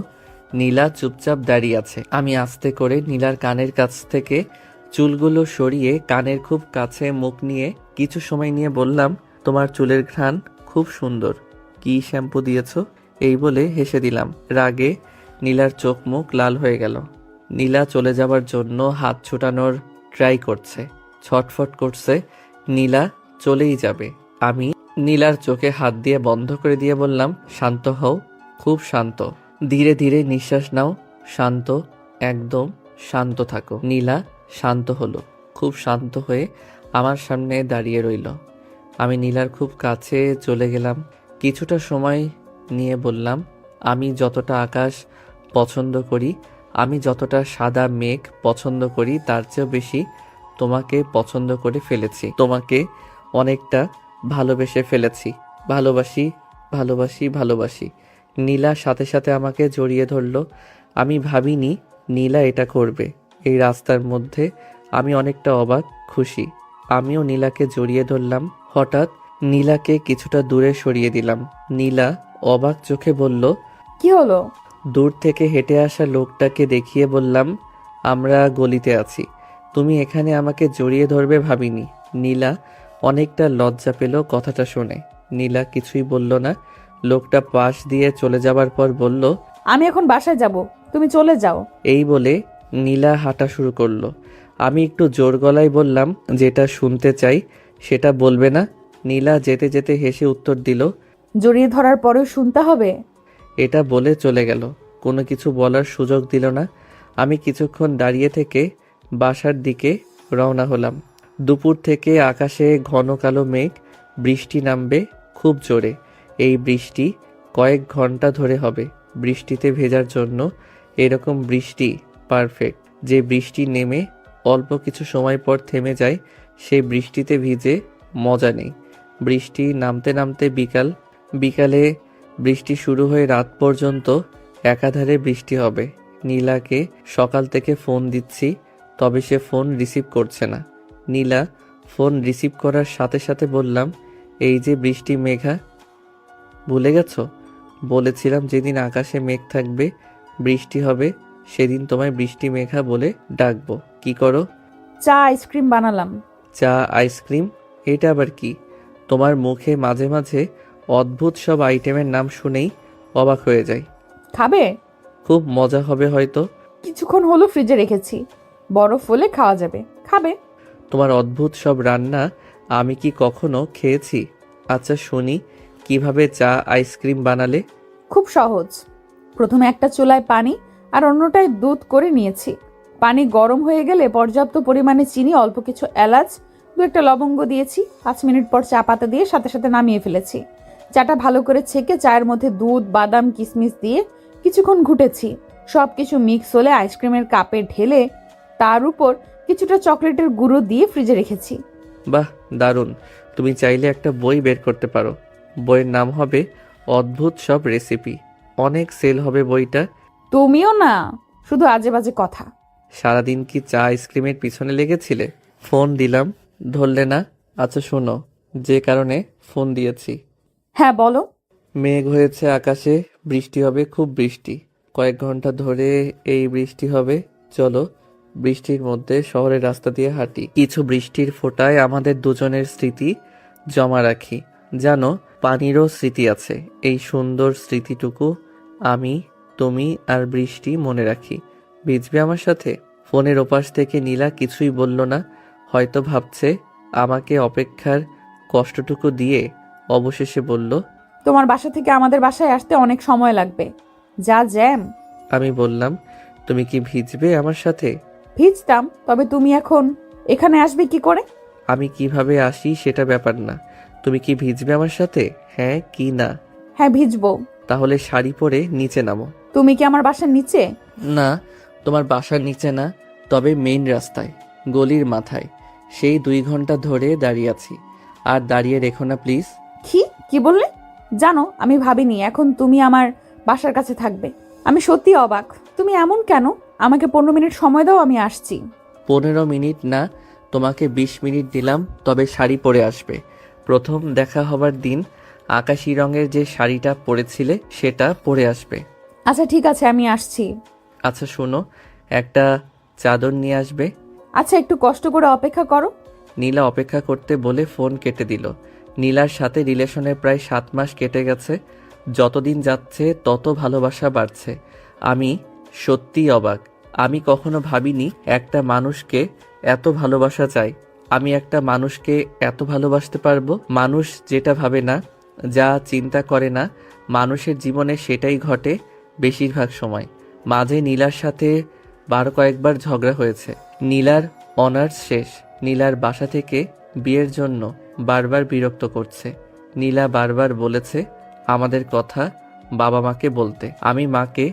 Speaker 1: নীলা চুপচাপ দাঁড়িয়ে আছে। আমি আস্তে করে নীলার কানের কাছ থেকে চুলগুলো সরিয়ে কানের খুব কাছে মুখ নিয়ে কিছু সময় নিয়ে বললাম, তোমার চুলের ঘ্রাণ খুব সুন্দর। কি শ্যাম্পু দিয়েছো? এই বলে হেসে দিলাম। রাগে নীলার চোখ মুখ লাল হয়ে গেল। নীলা চলে যাবার জন্য হাত ছুটানোর ট্রাই করছে, ছটফট করছে। নীলা চলেই যাবে। আমি নীলার চোখে হাত দিয়ে বন্ধ করে দিয়ে বললাম, শান্ত হও, খুব শান্ত। ধীরে ধীরে নিঃশ্বাস নাও, শান্ত, একদম শান্ত থাকো। নীলা শান্ত হলো। খুব শান্ত হয়ে আমার সামনে দাঁড়িয়ে রইল। আমি নীলার খুব কাছে চলে গেলাম। কিছুটা সময় নিয়ে বললাম, আমি যতটা আকাশ পছন্দ করি, আমি যতটা সাদা মেঘ পছন্দ করি, তার চেয়েও বেশি তোমাকে পছন্দ করে ফেলেছি। তোমাকে অনেকটা ভালোবেসে ফেলেছি। ভালোবাসি, ভালোবাসি, ভালোবাসি। নীলা সাথে সাথে আমাকে জড়িয়ে ধরল। আমি ভাবিনি নীলা এটা করবে এই রাস্তার মধ্যে। আমি অনেকটা অবাক, খুশি। আমিও নীলাকে জড়িয়ে ধরলাম। হঠাৎ নীলাকে কিছুটা দূরে সরিয়ে দিলাম। নীলা অবাক চোখে বলল,
Speaker 2: কি হলো?
Speaker 1: দূর থেকে হেঁটে আসা লোকটাকে দেখিয়ে বললাম, আমরা গলিতে আছি। তুমি এখানে আমাকে জড়িয়ে ধরবে ভাবিনি। নীলা অনেকটা লজ্জা পেল কথাটা শুনে। নীলা কিছুই বলল না। লোকটা পাশ দিয়ে চলে যাবার পর বলল,
Speaker 2: আমি এখন বাসায় যাব, তুমি চলে যাও।
Speaker 1: এই বলে নীলা হাঁটা শুরু করলো। আমি একটু জোর গলায় বললাম, যেটা শুনতে চাই সেটা বলবে না? নীলা যেতে যেতে হেসে উত্তর দিল,
Speaker 2: জড়িয়ে ধরার পরেও শুনতে হবে?
Speaker 1: এটা বলে চলে গেল। কোনো কিছু বলার সুযোগ দিল না। আমি কিছুক্ষণ দাঁড়িয়ে থেকে বাসার দিকে রওনা হলাম। দুপুর থেকে আকাশে ঘন কালো মেঘ, বৃষ্টি নামবে খুব জোরে। এই বৃষ্টি কয়েক ঘন্টা ধরে হবে। বৃষ্টিতে ভেজার জন্য এরকম বৃষ্টি পারফেক্ট। যে বৃষ্টি নেমে অল্প কিছু সময় পর থেমে যায়, সেই বৃষ্টিতে ভিজে মজা নেই। বৃষ্টি নামতে নামতে বিকালে বৃষ্টি শুরু হয়ে রাত পর্যন্ত একাধারে বৃষ্টি হবে। নীলাকে সকাল থেকে ফোন দিচ্ছি, তবে সে ফোন রিসিভ করছে না। নীলা ফোন রিসিভ করার সাথে সাথে বললাম, এই যে বৃষ্টি মেঘা, ভুলে গেছো? বলেছিলাম যেদিন আকাশে মেঘ থাকবে বৃষ্টি হবে, সেদিন তোমায় বৃষ্টি মেঘা বলে ডাকবো। কি করো?
Speaker 2: চা আইসক্রিম বানালাম।
Speaker 1: চা আইসক্রিম? এটা আবার কি? তোমার মুখে মাঝে মাঝে অদ্ভুত সব আইটেমের নাম শুনেই অবাক হয়ে যাই।
Speaker 2: খাবে?
Speaker 1: খুব মজা হবে হয়তো।
Speaker 2: কিছুক্ষণ হলো ফ্রিজে রেখেছি, বরফ হলে খাওয়া যাবে। খাবে?
Speaker 1: তোমার অদ্ভুত সব রান্না আমি কি কখনো খেয়েছি? আচ্ছা শুনি, কিভাবে চা আইসক্রিম বানালে?
Speaker 2: খুব সহজ। প্রথমে একটা চুলায় পানি আর অন্যটায় দুধ করে নিয়েছি। পানি গরম হয়ে গেলে পর্যাপ্ত পরিমাণে চিনি, অল্প কিছু এলাচ, দু একটা লবঙ্গ দিয়েছি। 5 মিনিট পর চা পাতা দিয়ে সাথে সাথে নামিয়ে ফেলেছি। চাটা ভালো করে ছেঁকে চায়ের মধ্যে দুধ, বাদাম, কিশমিশ দিয়ে কিছুক্ষণ ঘুটেছি। সব কিছু মিক্স হলে আইসক্রিমের কাপে ঢেলে তার উপর কিছুটা চকলেটের গুঁড়ো দিয়ে ফ্রিজে রেখেছি।
Speaker 1: বাহ, দারুণ। তুমি চাইলে একটা বই বের করতে পারো। বইয়ের নাম হবে অদ্ভুত সব রেসিপি। অনেক সেল হবে বইটা।
Speaker 2: তুমিও না, শুধু আজে বাজে কথা।
Speaker 1: সারাদিন কি চা আইসক্রিমের পিছনে লেগেছিলে? ফোন দিলাম, ধরলে না। আচ্ছা শোনো, যে কারণে ফোন দিয়েছি।
Speaker 2: হ্যাঁ বলো।
Speaker 1: মেঘ হয়েছে আকাশে, বৃষ্টি হবে, খুব বৃষ্টি। কয়েক ঘন্টা ধরে এই বৃষ্টি হবে। চলো বৃষ্টির মধ্যে শহরের রাস্তা দিয়ে হাঁটি। কিছু বৃষ্টির ফোঁটায় আমাদের দুজনের স্মৃতি জমা রাখি। জানো, পানিরও স্মৃতি আছে। এই সুন্দর স্মৃতিটুকু আমি, তুমি আর বৃষ্টি মনে রাখি। ভিজবে আমার সাথে? ফোনের ওপাশ থেকে নীলা কিছুই বলল না। হয়তো ভাবছে আমাকে অপেক্ষার কষ্টটুকু দিয়ে অবশেষে বলল,
Speaker 2: তোমার বাসা থেকে আমাদের বাসায় আসতে অনেক সময় লাগবে, যা জ্যাম।
Speaker 1: আমি বললাম, তুমি কি ভিজবে আমার সাথে?
Speaker 2: ভিজতাম, তবে তুমি এখন এখানে আসবে কি করে?
Speaker 1: আমি কিভাবে আসি সেটা ব্যাপার না। তুমি কি ভিজবে আমার সাথে, হ্যাঁ কি না?
Speaker 2: হ্যাঁ ভিজবো।
Speaker 1: তাহলে শাড়ি পরে নিচে নামো।
Speaker 2: তুমি কি আমার বাসার নিচে?
Speaker 1: না, তোমার বাসার নিচে না, তবে মেইন রাস্তায়, গলির মাথায়। সেই 2 ঘন্টা ধরে দাঁড়িয়ে আছি। আর দাঁড়িয়ে রেখো না প্লিজ।
Speaker 2: কি বললে? জানো, আমি ভাবিনি এখন তুমি আমার বাসার কাছে থাকবে। আমি সত্যি অবাক। তুমি এমন কেন? আমাকে 15 মিনিট সময় দাও, আমি আসছি।
Speaker 1: 15 মিনিট না, তোমাকে 20 মিনিট দিলাম, তবে শাড়ি পরে আসবে। প্রথম দেখা হবার দিন আকাশি রঙের যে শাড়িটা পরেছিলে সেটা পরে আসবে।
Speaker 2: আচ্ছা ঠিক আছে, আমি আসছি।
Speaker 1: আচ্ছা শোনো, একটা চাদর নিয়ে আসবে।
Speaker 2: আচ্ছা একটু কষ্ট করে অপেক্ষা করো।
Speaker 1: নীলা অপেক্ষা করতে বলে ফোন কেটে দিল। নীলার সাথে রিলেশনে প্রায় 7 মাস কেটে গেছে। যতদিন যাচ্ছে তত ভালোবাসা বাড়ছে। আমি সত্যিই অবাক। আমি কখনো ভাবিনি একটা মানুষকে এত ভালোবাসা চাই। আমি একটা মানুষকে এত ভালোবাসতে পারবো। মানুষ যেটা ভাবে না, যা চিন্তা করে না, মানুষের জীবনে সেটাই ঘটে বেশিরভাগ সময়। মাঝে নীলার সাথে কয়েকবার ঝগড়া হয়েছে। নীলার অনার্স শেষ। নীলার বাসা থেকে বিয়ের জন্য বারবার বিরক্ত করছে। নীলা বারবার বলেছে আমাদের কথা বাবা মাকে বলতে। আমি মাকে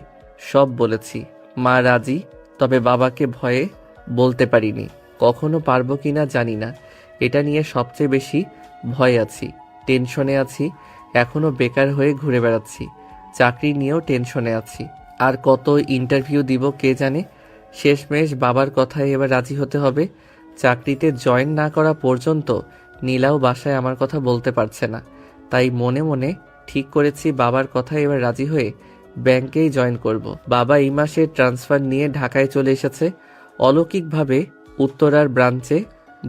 Speaker 1: সব বলেছি, মা রাজি, তবে বাবাকে ভয়ে বলতে পারিনি। কখনো পারবো কিনা জানি না। এটা নিয়ে সবচেয়ে বেশি ভয় আছি, টেনশনে আছি। এখনো বেকার হয়ে ঘুরে বেড়াচ্ছি। চাকরি নিয়েও টেনশনে আছি। আর কত ইন্টারভিউ দিব কে জানে। শেষমেশ বাবার কথায় এবার রাজি হতে হবে। চাকরিতে জয়েন না করা পর্যন্ত নীলাও বাসায় আমার কথা বলতে পারছে না। তাই মনে মনে ঠিক করেছি বাবার কথায় এবার রাজি হয়ে ব্যাংকেই জয়েন করব। বাবা এই মাসে ট্রান্সফার নিয়ে ঢাকায় চলে এসেছে। অলৌকিকভাবে উত্তরার ব্রাঞ্চে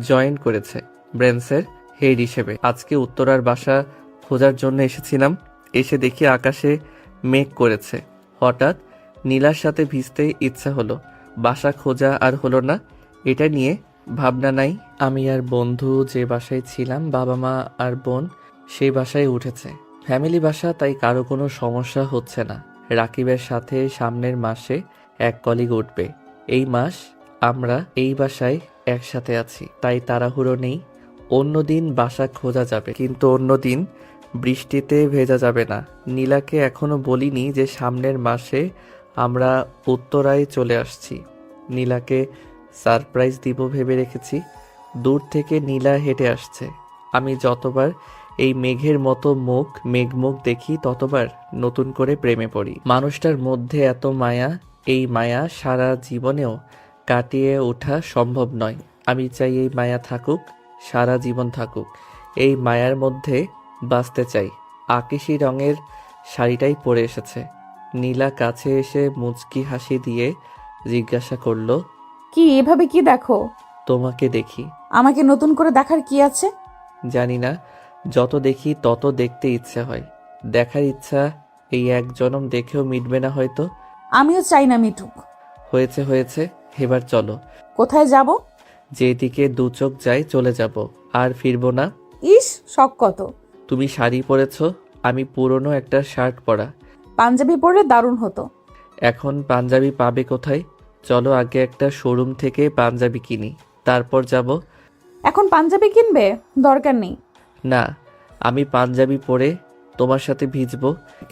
Speaker 1: জয়েন করেছে ব্রাঞ্চের হেড হিসেবে। আজকে উত্তরার বাসা খোঁজার জন্য এসেছিলাম। এসে দেখি আকাশে মেঘ করেছে। হঠাৎ নীলার সাথে ভিজতে ইচ্ছা হলো। বাসা খোঁজা আর হলো না, এটা নিয়ে ভাবনা নাই। আমি আর বন্ধু যে বাসায় ছিলাম, বাবা মা আর বোন সেই বাসায় উঠেছে। ফ্যামিলি বাসা, তাই কারো কোনো সমস্যা হচ্ছে না। রাকিবের সাথে সামনের মাসে এক কলিগ উঠবে। এই মাস আমরা এই বাসায় একসাথে আছি, তাই তাড়াহুড়ো নেই। অন্যদিন বাসা খোঁজা যাবে, কিন্তু অন্যদিন বৃষ্টিতে ভেজা যাবে না। নীলাকে এখনো বলিনি যে সামনের মাসে আমরা উত্তরায় চলে আসছি। নীলাকে সারপ্রাইজ দিব ভেবে রেখেছি। দূর থেকে নীলা হেঁটে আসছে। আমি যতবার এই মেঘের মতো মেঘমুখ দেখি, ততবার নতুন করে প্রেমে পড়ি। মানুষটার মধ্যে এত মায়া, এই মায়া সারা জীবনেও কাটিয়ে ওঠা সম্ভব নয়। আমি চাই এই মায়া থাকুক, সারা জীবন থাকুক। এই মায়ার মধ্যে বাঁচতে চাই। আকাশি রঙের শাড়িটাই পরে এসেছে। নীলা কাছে এসে মুচকি হাসি দিয়ে জিজ্ঞাসা করলো,
Speaker 2: কি এভাবে কি দেখো?
Speaker 1: তোমাকে দেখি।
Speaker 2: আমাকে নতুন করে দেখার কি আছে?
Speaker 1: জানি না, যত দেখি তত দেখতে ইচ্ছে হয়। দেখার ইচ্ছা এই এক জনম দেখেও মিটবে না হয়তো।
Speaker 2: আমিও চাই না মিটুক।
Speaker 1: হয়েছে হয়েছে, এবার চলো।
Speaker 2: কোথায় যাব?
Speaker 1: যেদিকে দু চোখ যায় চলে যাব, আর ফিরবো না।
Speaker 2: ইস, শখ কত!
Speaker 1: তুমি শাড়ি পরেছো, আমি পুরনো একটা শার্ট পরা।
Speaker 2: পাঞ্জাবি পরলে দারুণ হতো।
Speaker 1: এখন পাঞ্জাবি পাবে কোথায়? চলো আগে একটা শোরুম থেকে পাঞ্জাবি কিনি, তারপর যাব।
Speaker 2: এখন পাঞ্জাবি কিনবে? দরকার নেই।
Speaker 1: না, আমি পাঞ্জাবি পরে তোমার সাথে ভিজবো।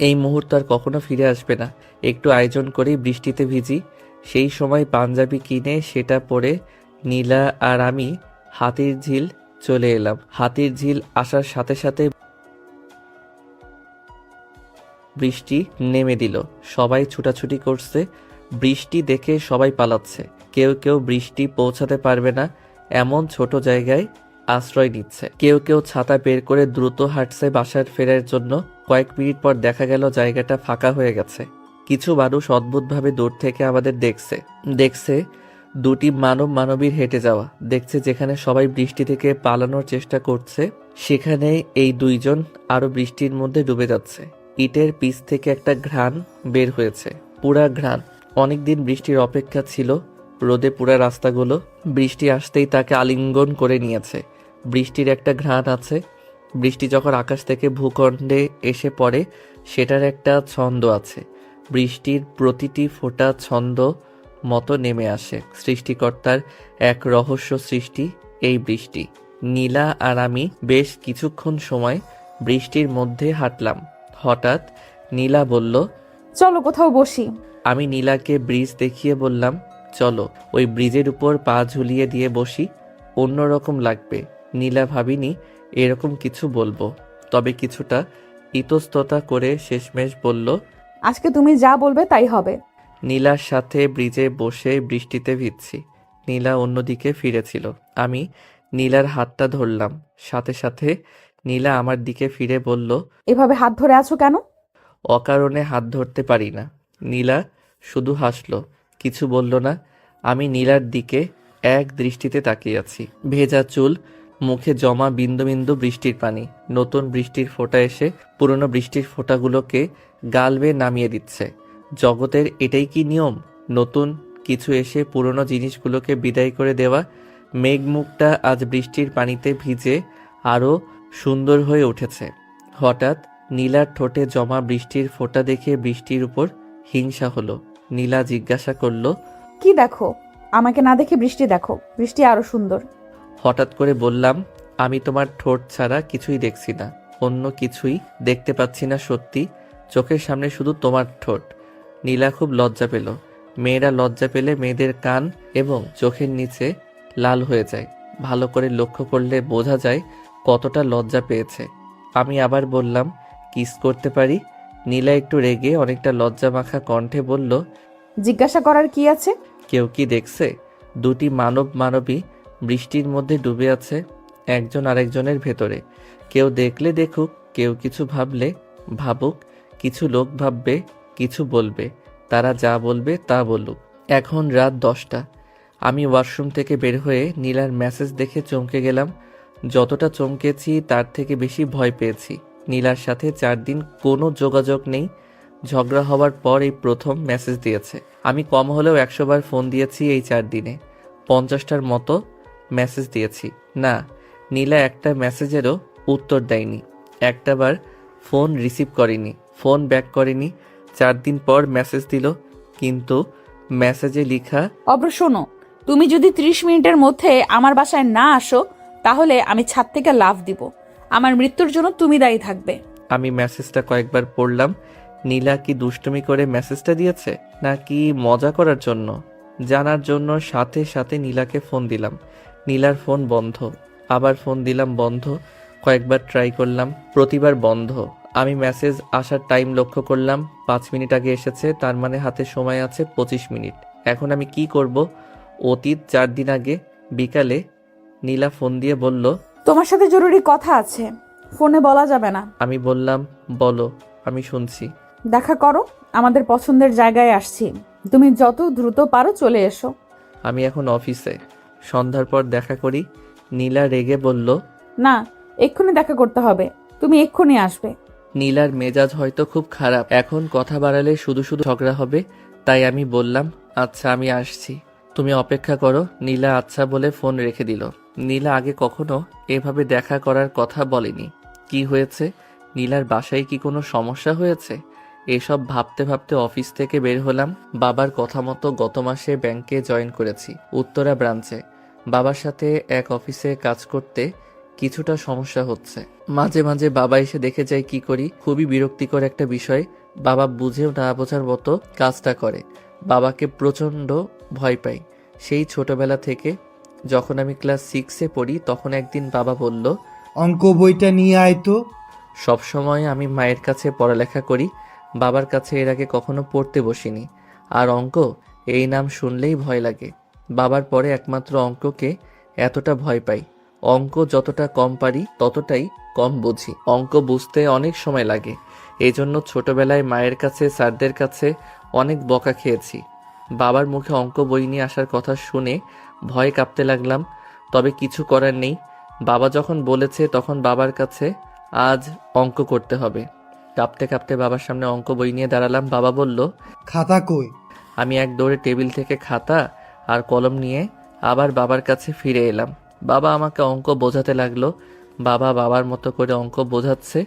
Speaker 1: এই মুহূর্ত আর কখনো ফিরে আসবে না। একটু আয়োজন করি, বৃষ্টিতে ভিজি। সেই সময় পাঞ্জাবি কিনে সেটা পরে নীলা আর আমি হাতির ঝিল চলে এলাম। হাতির ঝিল আসার সাথে সাথে বৃষ্টি নেমে দিল। সবাই ছুটাছুটি করছে। বৃষ্টি দেখে সবাই পালাচ্ছে। কেউ কেউ বৃষ্টি পৌঁছাতে পারবে না এমন ছোট জায়গায় আশ্রয় নিচ্ছে। কেউ কেউ ছাতা বের করে দ্রুত হাঁটছে বাসার ফেরার জন্য। কয়েক মিনিট পর দেখা গেল জায়গাটা ফাঁকা হয়ে গেছে। কিছু মানুষ অদ্ভুতভাবে দূর থেকে আমাদের দেখছে দুটি মানবীর হেঁটে যাওয়া। দেখছে যেখানে সবাই বৃষ্টি থেকে পালানোর চেষ্টা করছে, সেখানে এই দুইজন আরো বৃষ্টির মধ্যে ডুবে যাচ্ছে। ইটের পিচ থেকে একটা ঘ্রাণ বের হয়েছে, পুরা ঘ্রাণ। অনেকদিন বৃষ্টির অপেক্ষা ছিল। রোদে পুরা রাস্তাগুলো। বৃষ্টি আসতেই তাকে আলিঙ্গন করে নিয়েছে। বৃষ্টির একটা ঘ্রাণ আছে। বৃষ্টি যখন আকাশ থেকে ভূখণ্ডে এসে পড়ে, সেটার একটা ছন্দ আছে। বৃষ্টির প্রতিটি ফোঁটা ছন্দ মতো নেমে আসে। সৃষ্টিকর্তার এক রহস্য সৃষ্টি এই বৃষ্টি। নীলা আর আমি বেশ কিছুক্ষণ সময় বৃষ্টির মধ্যে হাঁটলাম। হঠাৎ নীলা বলল,
Speaker 2: চলো কোথাও বসি।
Speaker 1: আমি নীলাকে ব্রিজ দেখিয়ে বললাম, চলো ওই ব্রিজের উপর পা ঝুলিয়ে দিয়ে বসি, অন্যরকম লাগবে। নীলা ভাবিনি এরকম কিছু বলবো, তবে কিছুটা ইতস্ততা করে শেষমেশ বলল,
Speaker 2: আজকে তুমি যা বলবে তাই হবে।
Speaker 1: নীলার সাথে ব্রিজে বসে বৃষ্টিতে ভিজছি। নীলা অন্যদিকে ফিরেছিল। আমি নীলার হাতটা ধরলাম। সাথে সাথে নীলা আমার দিকে ফিরে বলল,
Speaker 2: এভাবে হাত ধরে আছো কেন?
Speaker 1: অকারণে হাত ধরতে পারি না। নীলা শুধু হাসলো, কিছু বলল না। আমি নীলার দিকে এক দৃষ্টিতে তাকিয়ে আছি। ভেজা চুল, মুখে জমা বিন্দু বিন্দু বৃষ্টির পানি। নতুন বৃষ্টির ফোঁটা এসে পুরনো বৃষ্টির ফোঁটাগুলোকে গাল বেয়ে নামিয়ে দিচ্ছে। জগতের এটাই কি নিয়ম? নতুন কিছু এসে পুরনো জিনিসগুলোকে বিদায় করে দেওয়া। মেঘমুখটা আজ বৃষ্টির পানিতে ভিজে আরো সুন্দর হয়ে উঠেছে। হঠাৎ নীলার ঠোঁটে জমা বৃষ্টির ফোঁটা দেখে বৃষ্টির উপর হিংসা হলো। নীলা জিজ্ঞাসা করলো,
Speaker 2: কি দেখো? আমাকে না দেখে বৃষ্টি দেখো, বৃষ্টি আরো সুন্দর।
Speaker 1: হঠাৎ করে বললাম, আমি তোমার ঠোঁট ছাড়া কিছুই দেখছি না, অন্য কিছুই দেখতে পাচ্ছি না। সত্যি চোখের সামনে শুধু তোমার ঠোঁট। নীলা খুব লজ্জা পেল। মেয়েরা লজ্জা পেলে মেয়েদের কান এবং চোখের নিচে লাল হয়ে যায়। ভালো করে লক্ষ্য করলে বোঝা যায় কতটা লজ্জা পেয়েছে। আমি আবার বললাম, কিস করতে পারি? নীলা একটু রেগে অনেকটা লজ্জা মাখা কণ্ঠে বলল,
Speaker 2: জিজ্ঞাসা করার কি আছে?
Speaker 1: কেউ কি দেখছে? দুটি মানবী বৃষ্টির মধ্যে ডুবে আছে, একজন আরেকজনের ভেতরে। কেউ দেখলে দেখুক, কেউ কিছু ভাবলে ভাবুক, কিছু লোক ভাববে, কিছু বলবে, তারা যা বলবে তা বলুক। এখন রাত 10টা। আমি ওয়াশরুম থেকে বের হয়ে নীলার মেসেজ দেখে চমকে গেলাম। যতটা চমকেছি তার থেকে বেশি ভয় পেয়েছি। নীলার সাথে 4 দিন কোনো যোগাযোগ নেই। ঝগড়া হওয়ার পর এই প্রথম মেসেজ দিয়েছে। আমি কম হলেও 100 বার ফোন দিয়েছি এই 4 দিনে, 50টার মতো মেসেজ দিয়েছি। না, নীলা একটা মেসেজেরও উত্তর দেয়নি, একটাবার ফোন রিসিভ করেনি, ফোন ব্যাক করেনি। 4 দিন পর মেসেজ দিল, কিন্তু মেসেজে লেখা,
Speaker 2: অব্র শোনো, তুমি যদি 30 মিনিটের মধ্যে আমার বাসায় না আসো তাহলে আমি ছাদ থেকে লাফ দিব। আমার মৃত্যুর জন্য তুমি দায়ী থাকবে।
Speaker 1: আমি মেসেজটা কয়েকবার পড়লাম। নীলা কি দুষ্টুমি করে মেসেজটা দিয়েছে নাকি মজা করার জন্য? জানার জন্য সাথে সাথে নীলাকে ফোন দিলাম। নীলার ফোন বন্ধ। আবার ফোন দিলাম, বন্ধ। কয়েকবার ট্রাই করলাম, প্রতিবার বন্ধ। আমি মেসেজ আসার টাইম লক্ষ্য করলাম, 5 মিনিট আগে এসেছে, তার মানে হাতে সময় আছে 25 মিনিট। এখন আমি কি করব? অতীত 4 দিন আগে বিকালে নীলা ফোন দিয়ে বলল,
Speaker 2: তোমার সাথে জরুরি কথা আছে, ফোনে বলা যাবে না।
Speaker 1: আমি বললাম, বলো, আমি শুনছি।
Speaker 2: দেখা করো, আমাদের পছন্দের জায়গায় আসছি, তুমি যত দ্রুত পারো চলে এসো।
Speaker 1: আমি এখন অফিসে, সন্ধ্যার পর দেখা করি। নীলা রেগে বলল,
Speaker 2: না, এক্ষুনি দেখা করতে হবে, তুমি এক্ষুনি আসবে।
Speaker 1: নীলার মেজাজ হয়তো খুব খারাপ, এখন কথা বাড়ালে শুধু শুধু ঝগড়া হবে। তাই আমি বললাম, আচ্ছা আমি আসছি, তুমি অপেক্ষা করো। নীলা আচ্ছা বলে ফোন রেখে দিল। নীলা আগে কখনো এভাবে দেখা করার কথা বলেনি। কি হয়েছে? নীলার বাসায় কি কোনো সমস্যা হয়েছে? এসব ভাবতে ভাবতে অফিস থেকে বের হলাম। বাবার কথা মতো গত মাসে ব্যাংকে জয়েন করেছি, উত্তরা ব্রাঞ্চে। বাবার সাথে এক অফিসে কাজ করতে কিছুটা সমস্যা হচ্ছে। মাঝে মাঝে বাবা এসে দেখে যায় কি করি। খুবই বিরক্তিকর একটা বিষয়। বাবা বুঝেও না বোঝার মতো কাজটা করে। বাবাকে প্রচণ্ড ভয় পাই সেই ছোটবেলা থেকে। যখন আমি ক্লাস 6-এ পড়ি তখন একদিন বাবা বলল,
Speaker 6: অঙ্ক বইটা নিয়ে আয় তো।
Speaker 1: সবসময় আমি মায়ের কাছে পড়ালেখা করি, বাবার কাছে এর আগে কখনো পড়তে বসিনি। আর অঙ্ক, এই নাম শুনলেই ভয় লাগে। বাবার পরে একমাত্র অঙ্ককে এতটা ভয় পাই। অঙ্ক যতটা কম পারি ততটাই কম বুঝি। অঙ্ক বুঝতে অনেক সময় লাগে। এই জন্য ছোটবেলায় মায়ের কাছে, স্যারদের কাছে অনেক বকা খেয়েছি। বাবার মুখে অঙ্ক বই নিয়ে আসার কথা শুনে ভয় কাঁপতে লাগলাম। তবে কিছু করার নেই। বাবা যখন বলেছে তখন বাবার কাছে আজ অঙ্ক করতে হবে। কাঁপতে কাঁপতে বাবার সামনে অঙ্ক বই নিয়ে দাঁড়ালাম। বাবা বলল,
Speaker 6: খাতা কই?
Speaker 1: আমি এক দৌড়ে টেবিল থেকে খাতা আর কলম নিয়ে আবার বাবার কাছে ফিরে এলাম। বাবা আমাকে অঙ্ক বোঝাতে লাগলো। বাবা বাবার মতো করে অঙ্ক বোঝাচ্ছে,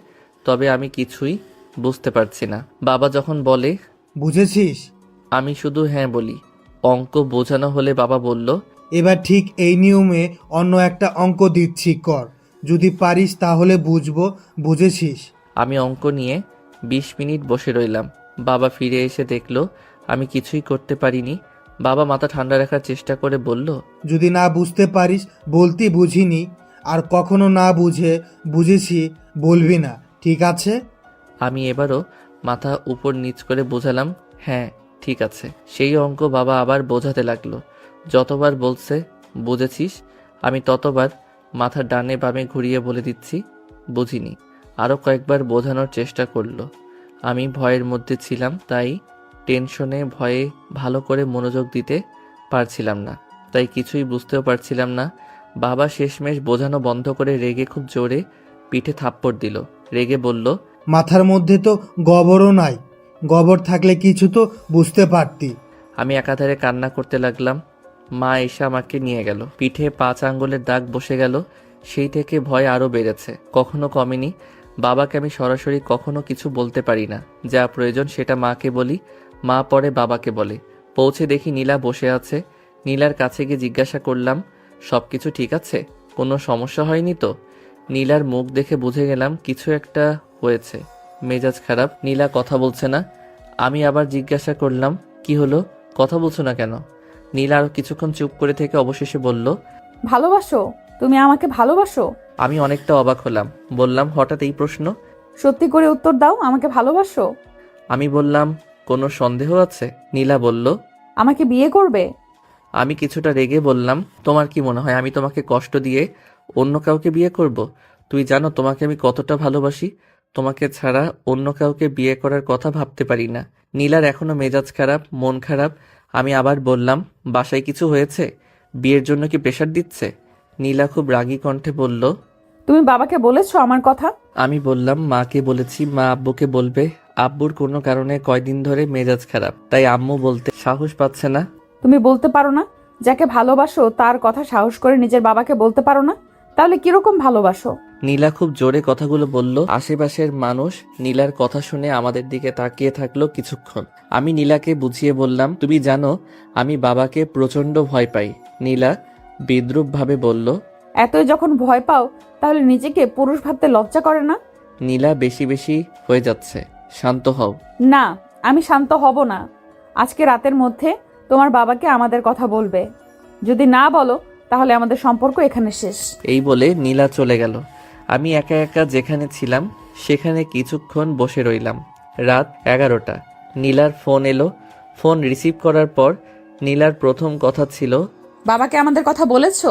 Speaker 1: তবে আমি কিছুই বুঝতে পারছি না। বাবা যখন বলে,
Speaker 6: বুঝেছিস?
Speaker 1: আমি শুধু হ্যাঁ বলি। অঙ্ক বোঝানো হলে বাবা বলল,
Speaker 6: এবার ঠিক এই নিয়মে অন্য একটা অঙ্ক দিচ্ছি, কর। যদি পারিস তাহলে বুঝবো। বুঝেছিস?
Speaker 1: আমি অঙ্ক নিয়ে 20 মিনিট বসে রইলাম। বাবা ফিরে এসে দেখলো আমি কিছুই করতে পারিনি। বাবা মাথা ঠান্ডা রাখার চেষ্টা করে বলল,
Speaker 6: যদি না বুঝতে পারিস বলতি বুঝিনি, আর কখনো না বুঝে বুঝেছি বলবি না, ঠিক আছে?
Speaker 1: আমি এবারও মাথা উপর নিচ করে বোঝালাম, হ্যাঁ ঠিক আছে। সেই অঙ্ক বাবা আবার বোঝাতে লাগলো। যতবার বলছে বুঝেছিস, আমি ততবার মাথা ডানে বামে ঘুরিয়ে বলে দিচ্ছি বুঝিনি। আরও কয়েকবার বোঝানোর চেষ্টা করলো। আমি ভয়ের মধ্যে ছিলাম, তাই টেনশনে ভয়ে ভালো করে মনোযোগ দিতে পারছিলাম না, তাই কিছুই বুঝতেও পারছিলাম না। বাবা শেষমেশ বোঝানো বন্ধ করে রেগে খুব জোরে পিঠে থাপ্পড় দিল। রেগে বলল,
Speaker 6: মাথার মধ্যে তো গবরও নাই, গবর থাকলে কিছু তো বুঝতে পারতি।
Speaker 1: আমি একাধারে কান্না করতে লাগলাম। মা এসে আমাকে নিয়ে গেল। পিঠে 5 আঙ্গুলের দাগ বসে গেল। সেই থেকে ভয় আরও বেড়েছে, কখনো কমেনি। বাবাকে আমি সরাসরি কখনো কিছু বলতে পারি না। যা প্রয়োজন সেটা মাকে বলি, মা পরে বাবাকে বলে। পৌঁছে দেখি নীলা বসে আছে। নীলার কাছে গিয়ে জিজ্ঞাসা করলাম, সব কিছু ঠিক আছে? কোনো সমস্যা হয়নি তো? নীলার মুখ দেখে বুঝে গেলাম কিছু একটা হয়েছে। মেজাজ খারাপ। নীলা কথা বলছে না। আমি আবার জিজ্ঞাসা করলাম, কি হলো, কথা বলছো না কেন? নীলা আরও কিছুক্ষণ চুপ করে থেকে অবশেষে বলল,
Speaker 2: ভালোবাসো? তুমি আমাকে ভালোবাসো?
Speaker 1: আমি অনেকটা অবাক হলাম। বললাম, হঠাৎ এই প্রশ্ন?
Speaker 2: সত্যি করে উত্তর দাও, আমাকে ভালোবাসো?
Speaker 1: আমি বললাম, কোনো সন্দেহ আছে? নীলা বলল,
Speaker 2: আমাকে বিয়ে করবে?
Speaker 1: আমি কিছুটা রেগে বললাম, তোমার কি মনে হয় আমি তোমাকে কষ্ট দিয়ে অন্য কাউকে বিয়ে করব? তুই জানো তোমাকে আমি কতটা ভালোবাসি। তোমাকে ছাড়া অন্য কাউকে বিয়ে করার কথা ভাবতে পারি না। নীলার এখনো মেজাজ খারাপ, মন খারাপ। আমি আবার বললাম, বাসায় কিছু হয়েছে? বিয়ের জন্য কি প্রেশার দিচ্ছে? নীলা খুব রাগী কণ্ঠে বলল,
Speaker 2: তুমি বাবাকে বলেছো আমার কথা?
Speaker 1: আমি বললাম, মাকে বলেছি, মা আব্বুকে বলবে। আব্বুর কোনো কারণে কয়দিন ধরে মেজাজ খারাপ, তাই আম্মু বলতে সাহস পাচ্ছে না।
Speaker 2: তুমি বলতে পারো না? যাকে ভালোবাসো তার কথা সাহস করে নিজের বাবাকে বলতে পারো না? তাহলে কিরকম ভালোবাসো?
Speaker 1: নীলা খুব জোরে কথাগুলো বলল। আশেপাশের মানুষ নীলার কথা শুনে আমাদের দিকে তাকিয়ে থাকলো কিছুক্ষণ। আমি নীলাকে বুঝিয়ে বললাম, তুমি জানো আমি বাবাকে প্রচন্ড ভয় পাই। নীলা বিদ্রূপভাবে বলল,
Speaker 2: এতই যখন ভয় পাও তাহলে নিজেকে পুরুষ ভাবতে লজ্জা করে না?
Speaker 1: নীলা বেশি বেশি হয়ে যাচ্ছে, শান্ত হও।
Speaker 2: না, আমি শান্ত হব না। আজকে রাতের মধ্যে তোমার বাবাকে আমাদের কথা বলবে। যদি না বলো তাহলে আমাদের সম্পর্ক এখানে শেষ।
Speaker 1: এই বলে নীলা চলে গেল। আমি একা একা যেখানে ছিলাম সেখানে কিছুক্ষণ বসে রইলাম। রাত 11টা। নীলার ফোন এলো। ফোন রিসিভ করার পর নীলার প্রথম কথা ছিল,
Speaker 2: বাবাকে আমাদের কথা বলেছো?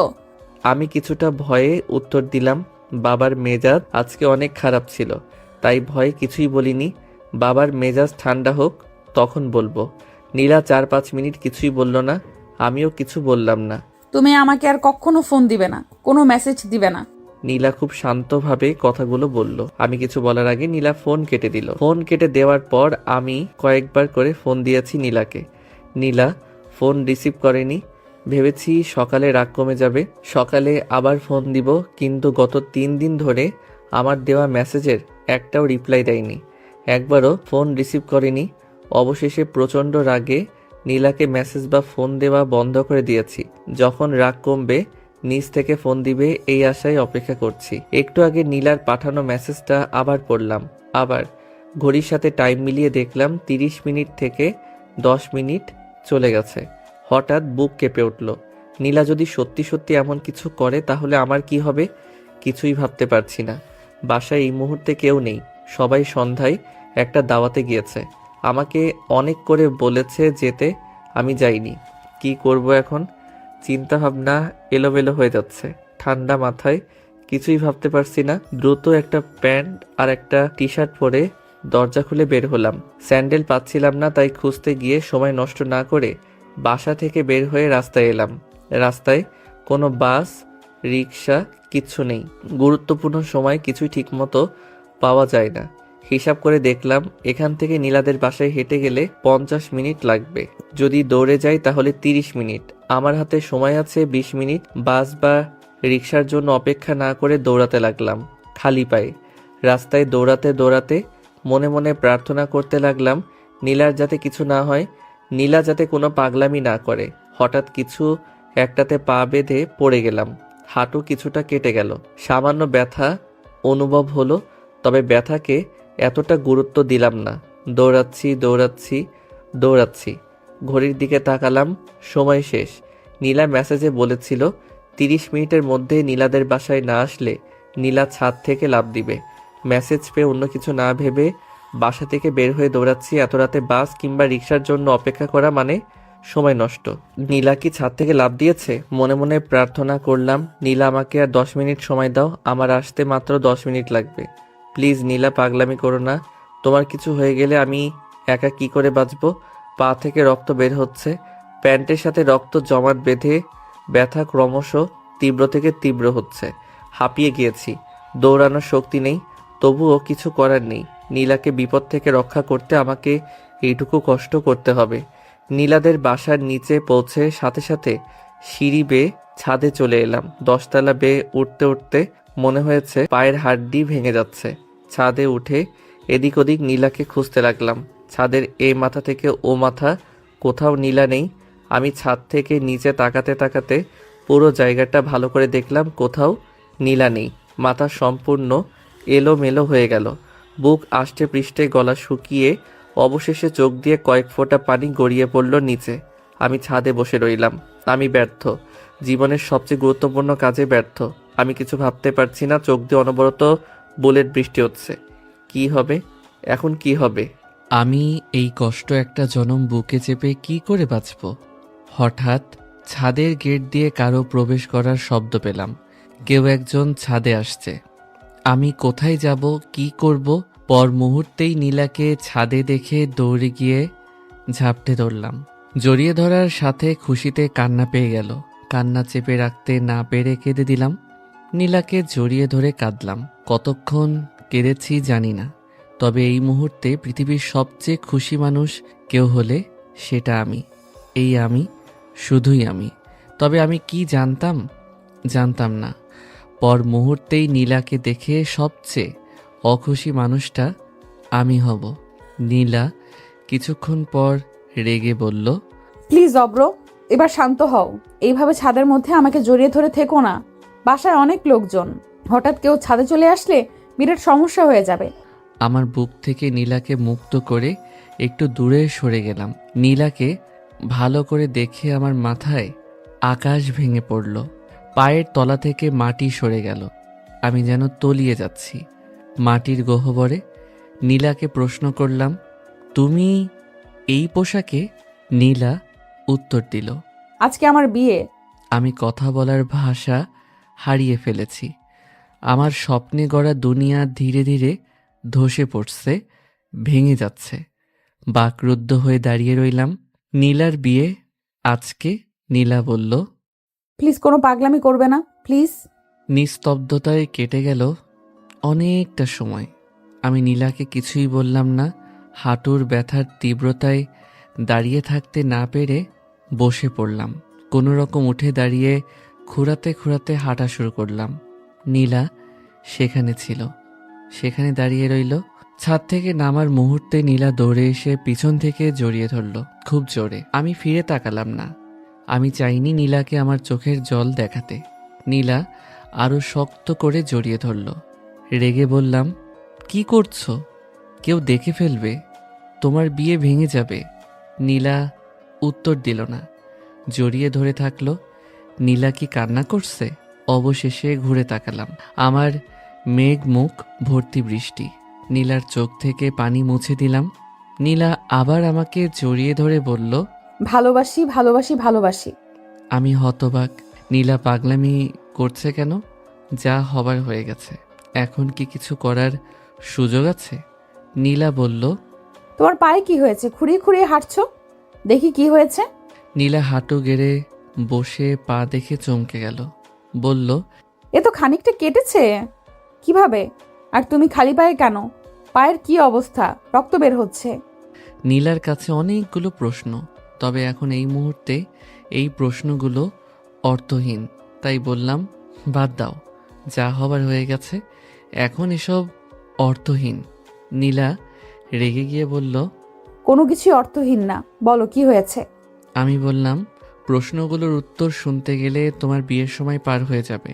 Speaker 1: আমি কিছুটা ভয়ে উত্তর দিলাম, বাবার মেজাজ আজকে অনেক খারাপ ছিল, তাই ভয়ে কিছুই বলিনি। বাবার মেজাজ ঠান্ডা হোক তখন বলবো। নীলা 4-5 মিনিট কিছুই বলল না, আমিও কিছু বললাম না।
Speaker 2: তুমি আমাকে আর কখনো ফোন দিবে না, কোনো মেসেজ দিবে না।
Speaker 1: নীলা খুব শান্তভাবে কথাগুলো বলল। আমি কিছু বলার আগে নীলা ফোন কেটে দিল। ফোন কেটে দেওয়ার পর আমি কয়েকবার করে ফোন দিয়েছি নীলাকে। নীলা ফোন রিসিভ করেনি। ভেবেছি সকালে রাগ কমে যাবে, সকালে আবার ফোন দিব, কিন্তু গত 3 দিন ধরে আমার দেওয়া মেসেজের একটাও রিপ্লাই দেয়নি, একবারও ফোন রিসিভ করেনি। অবশেষে প্রচণ্ড রাগে নীলাকে মেসেজ বা ফোন দেওয়া বন্ধ করে দিয়েছি। যখন রাগ কমবে নিজ থেকে ফোন দিবে এই আশায় অপেক্ষা করছি। একটু আগে নীলার পাঠানো মেসেজটা আবার পড়লাম। আবার ঘড়ির সাথে টাইম মিলিয়ে দেখলাম 30 মিনিট থেকে 10 মিনিট চলে গেছে। হঠাৎ বুক কেঁপে উঠল। নীলা যদি সত্যি সত্যি এমন কিছু করে তাহলে আমার কি হবে? কিছুই ভাবতে পারছি না। বাসায় এই মুহূর্তে কেউ নেই, সবাই সন্ধ্যায় একটা দাওয়াতে গিয়েছে। আমাকে অনেক করে বলেছে যেতে, আমি যাইনি। কি করব এখন? চিন্তা ভাবনা এলোমেলো হয়ে যাচ্ছে। ঠান্ডা মাথায় কিছুই ভাবতে পারছি না। দ্রুত একটা প্যান্ট আর একটা টি শার্ট পরে দরজা খুলে বের হলাম। স্যান্ডেল পাচ্ছিলাম না, তাই খুঁজতে গিয়ে সময় নষ্ট না করে বাসা থেকে বের হয়ে রাস্তায় এলাম। রাস্তায় কোনো বাস, রিক্সা কিচ্ছু নেই। গুরুত্বপূর্ণ সময় কিছুই ঠিকমতো পাওয়া যায় না। হিসাব করে দেখলাম এখান থেকে নীলাদের বাসায় হেঁটে গেলে 50 মিনিট লাগবে। যদি দৌড়ে যাই তাহলে 30 মিনিট। আমার হাতে সময় আছে 20 মিনিট। বাস বা রিক্সার জন্য অপেক্ষা না করে দৌড়াতে লাগলাম খালি পায়ে। রাস্তায় দৌড়াতে দৌড়াতে মনে মনে প্রার্থনা করতে লাগলাম নীলার যাতে কিছু না হয়, নীলা যাতে কোনো পাগলামি না করে। হঠাৎ কিছু একটাতে পা বেঁধে পড়ে গেলাম। হাঁটু কিছুটা কেটে গেল। সামান্য ব্যথা অনুভব হলো, তবে ব্যথাকে এতটা গুরুত্ব দিলাম না। দৌড়াচ্ছি দৌড়াচ্ছি দৌড়াচ্ছি। ঘড়ির দিকে তাকালাম, সময় শেষ। নীলা মেসেজে বলেছিল 30 মিনিটের মধ্যে নীলাদের বাসায় না আসলে নীলা ছাদ থেকে লাফ দিবে। মেসেজ পেয়ে অন্য কিছু না ভেবে বাসা থেকে বের হয়ে দৌড়াচ্ছি। এত রাতে বাস কিংবা রিক্সার জন্য অপেক্ষা করা মানে সময় নষ্ট। নীলা কি ছাদ থেকে লাফ দিয়েছে? মনে মনে প্রার্থনা করলাম, নীলা আমাকে আর 10 মিনিট সময় দাও, আমার আসতে মাত্র 10 মিনিট লাগবে। প্লিজ নীলা, পাগলামি করো না। তোমার কিছু হয়ে গেলে আমি একা কি করে বাঁচবো? পা থেকে রক্ত বের হচ্ছে, প্যান্টের সাথে রক্ত জমাট বেঁধে ব্যথা ক্রমশ তীব্র থেকে তীব্র হচ্ছে। হাঁপিয়ে গিয়েছি, দৌড়ানোর শক্তি নেই, তবুও কিছু করার নেই। নীলাকে বিপদ থেকে রক্ষা করতে আমাকে এইটুকু কষ্ট করতে হবে। নীলাদের বাসার নিচে পৌঁছে সাথে সাথে সিঁড়ি বেয়ে ছাদে চলে এলাম। 10 তলা বেয়ে উঠতে উঠতে মনে হয়েছে পায়ের হাড্ডি ভেঙে যাচ্ছে। ছাদে উঠে এদিক ওদিক নীলাকে খুঁজতে লাগলাম। ছাদের এই মাথা থেকে ও মাথা, কোথাও নীলা নেই। আমি ছাদ থেকে নিচে তাকাতে তাকাতে পুরো জায়গাটা ভালো করে দেখলাম, কোথাও নীলা নেই। মাথা সম্পূর্ণ এলোমেলো হয়ে গেল। বুক আষ্টে পৃষ্ঠে, গলা শুকিয়ে অবশেষে চোখ দিয়ে কয়েক ফোঁটা পানি গড়িয়ে পড়ল নিচে। আমি ছাদে বসে রইলাম। আমি ব্যর্থ, জীবনের সবচেয়ে গুরুত্বপূর্ণ কাজে ব্যর্থ। আমি কিছু ভাবতে পারছি না। চোখ দিয়ে অনবরত বুলেট বৃষ্টি হচ্ছে। কি হবে এখন, কি হবে?
Speaker 7: আমি এই কষ্ট একটা জনম বুকে চেপে কি করে বাঁচব? হঠাৎ
Speaker 1: ছাদের গেট দিয়ে কারো প্রবেশ করার শব্দ পেলাম। কেউ একজন ছাদে আসছে। আমি কোথায় যাব, কি করব, পর মুহূর্তেই নীলাকে ছাদে দেখে দৌড়ে গিয়ে ঝাপটে ধরলাম। জড়িয়ে ধরার সাথে খুশিতে কান্না পেয়ে গেল। কান্না চেপে রাখতে না পেরে কেঁদে দিলাম। নীলাকে জড়িয়ে ধরে কাঁদলাম। কতক্ষণ কেঁদেছি জানি না, তবে এই মুহূর্তে পৃথিবীর সবচেয়ে খুশি মানুষ কেউ হলে সেটা আমি। এই আমি, শুধুই আমি। তবে আমি কি জানতাম না পর মুহূর্তেই নীলাকে দেখে সবচেয়ে অখুশি মানুষটা আমি হব। নীলা কিছুক্ষণ পর রেগে বলল,
Speaker 2: প্লিজ অব্র, এবার শান্ত হও। এইভাবে ছাদের মধ্যে আমাকে জড়িয়ে ধরে থেকো না। বাসায় অনেক লোকজন, হঠাৎ কেউ ছাদে চলে আসলে বিরাট সমস্যা হয়ে যাবে।
Speaker 1: আমার বুক থেকে নীলাকে মুক্ত করে একটু দূরে সরে গেলাম। নীলাকে ভালো করে দেখে আমার মাথায় আকাশ ভেঙে পড়ল। পায়ের তলা থেকে মাটি সরে গেল। আমি যেন তলিয়ে যাচ্ছি মাটির গহ্বরে। নীলাকে প্রশ্ন করলাম, তুমি এই পোশাকে? নীলা উত্তর দিল,
Speaker 2: আজকে আমার বিয়ে।
Speaker 1: আমি কথা বলার ভাষা হারিয়ে ফেলেছি। আমার স্বপ্নে গড়া দুনিয়া ধীরে ধীরে ধসে পড়ছে, ভেঙে যাচ্ছে। বাকরুদ্ধ হয়ে দাঁড়িয়ে রইলাম। নীলার বিয়ে আজকে? নীলা বলল।
Speaker 2: প্লিজ কোনো পাগলামি করবে না, প্লিজ।
Speaker 1: নিস্তব্ধতায় কেটে গেল অনেকটা সময়। আমি নীলাকে কিছুই বললাম না। হাঁটুর ব্যথার তীব্রতায় দাঁড়িয়ে থাকতে না পেরে বসে পড়লাম। কোনো রকম উঠে দাঁড়িয়ে খুঁড়াতে খুঁড়াতে হাঁটা শুরু করলাম। নীলা সেখানে ছিল, সেখানে দাঁড়িয়ে রইল। ছাদ থেকে নামার মুহূর্তে নীলা দৌড়ে এসে পিছন থেকে জড়িয়ে ধরল, খুব জোরে। আমি ফিরে তাকালাম না। আমি চাইনি নীলাকে আমার চোখের জল দেখাতে। নীলা আরো শক্ত করে জড়িয়ে ধরল। রেগে বললাম, কি করছো? কেউ দেখে ফেলবে, তোমার বিয়ে ভেঙে যাবে। নীলা উত্তর দিল না, জড়িয়ে ধরে থাকলো। নীলা কি কান্না করছে? অবশেষে ঘুরে তাকালাম। আমার মেঘ মুখ ভর্তি বৃষ্টি। নীলার চোখ থেকে পানি মুছে দিলাম। নীলা আবার আমাকে জড়িয়ে ধরে বলল,
Speaker 2: ভালোবাসি ভালোবাসি ভালোবাসি।
Speaker 1: আমি হতবাক। নীলা পাগলামি করছে কেন? যা হবার হয়ে গেছে, এখন কি কিছু করার সুযোগ আছে? নীলা বলল,
Speaker 2: তোমার পায়ে কি হয়েছে? খুঁড়িয়ে খুঁড়িয়ে হাঁটছো, দেখি কি হয়েছে।
Speaker 1: নীলা হাঁটু গেড়ে বসে পা দেখে চমকে গেল। বলল,
Speaker 2: এ তো খানিকটা কেটেছে। কিভাবে? আর তুমি খালি পায়ে কেন? পায়ের কি অবস্থা? রক্ত বের হচ্ছে।
Speaker 1: নীলার কাছে অনেকগুলো প্রশ্ন, তবে এখন এই মুহূর্তে এই প্রশ্নগুলো অর্থহীন। তাই বললাম, বাদ দাও, যা হবার হয়ে গেছে, এখন এসব অর্থহীন। নীলা রেগে গিয়ে বলল,
Speaker 2: কোনো কিছুই অর্থহীন না, বলো কি হয়েছে।
Speaker 1: আমি বললাম, প্রশ্নগুলোর উত্তর শুনতে গেলে তোমার বিয়ের সময় পার হয়ে যাবে।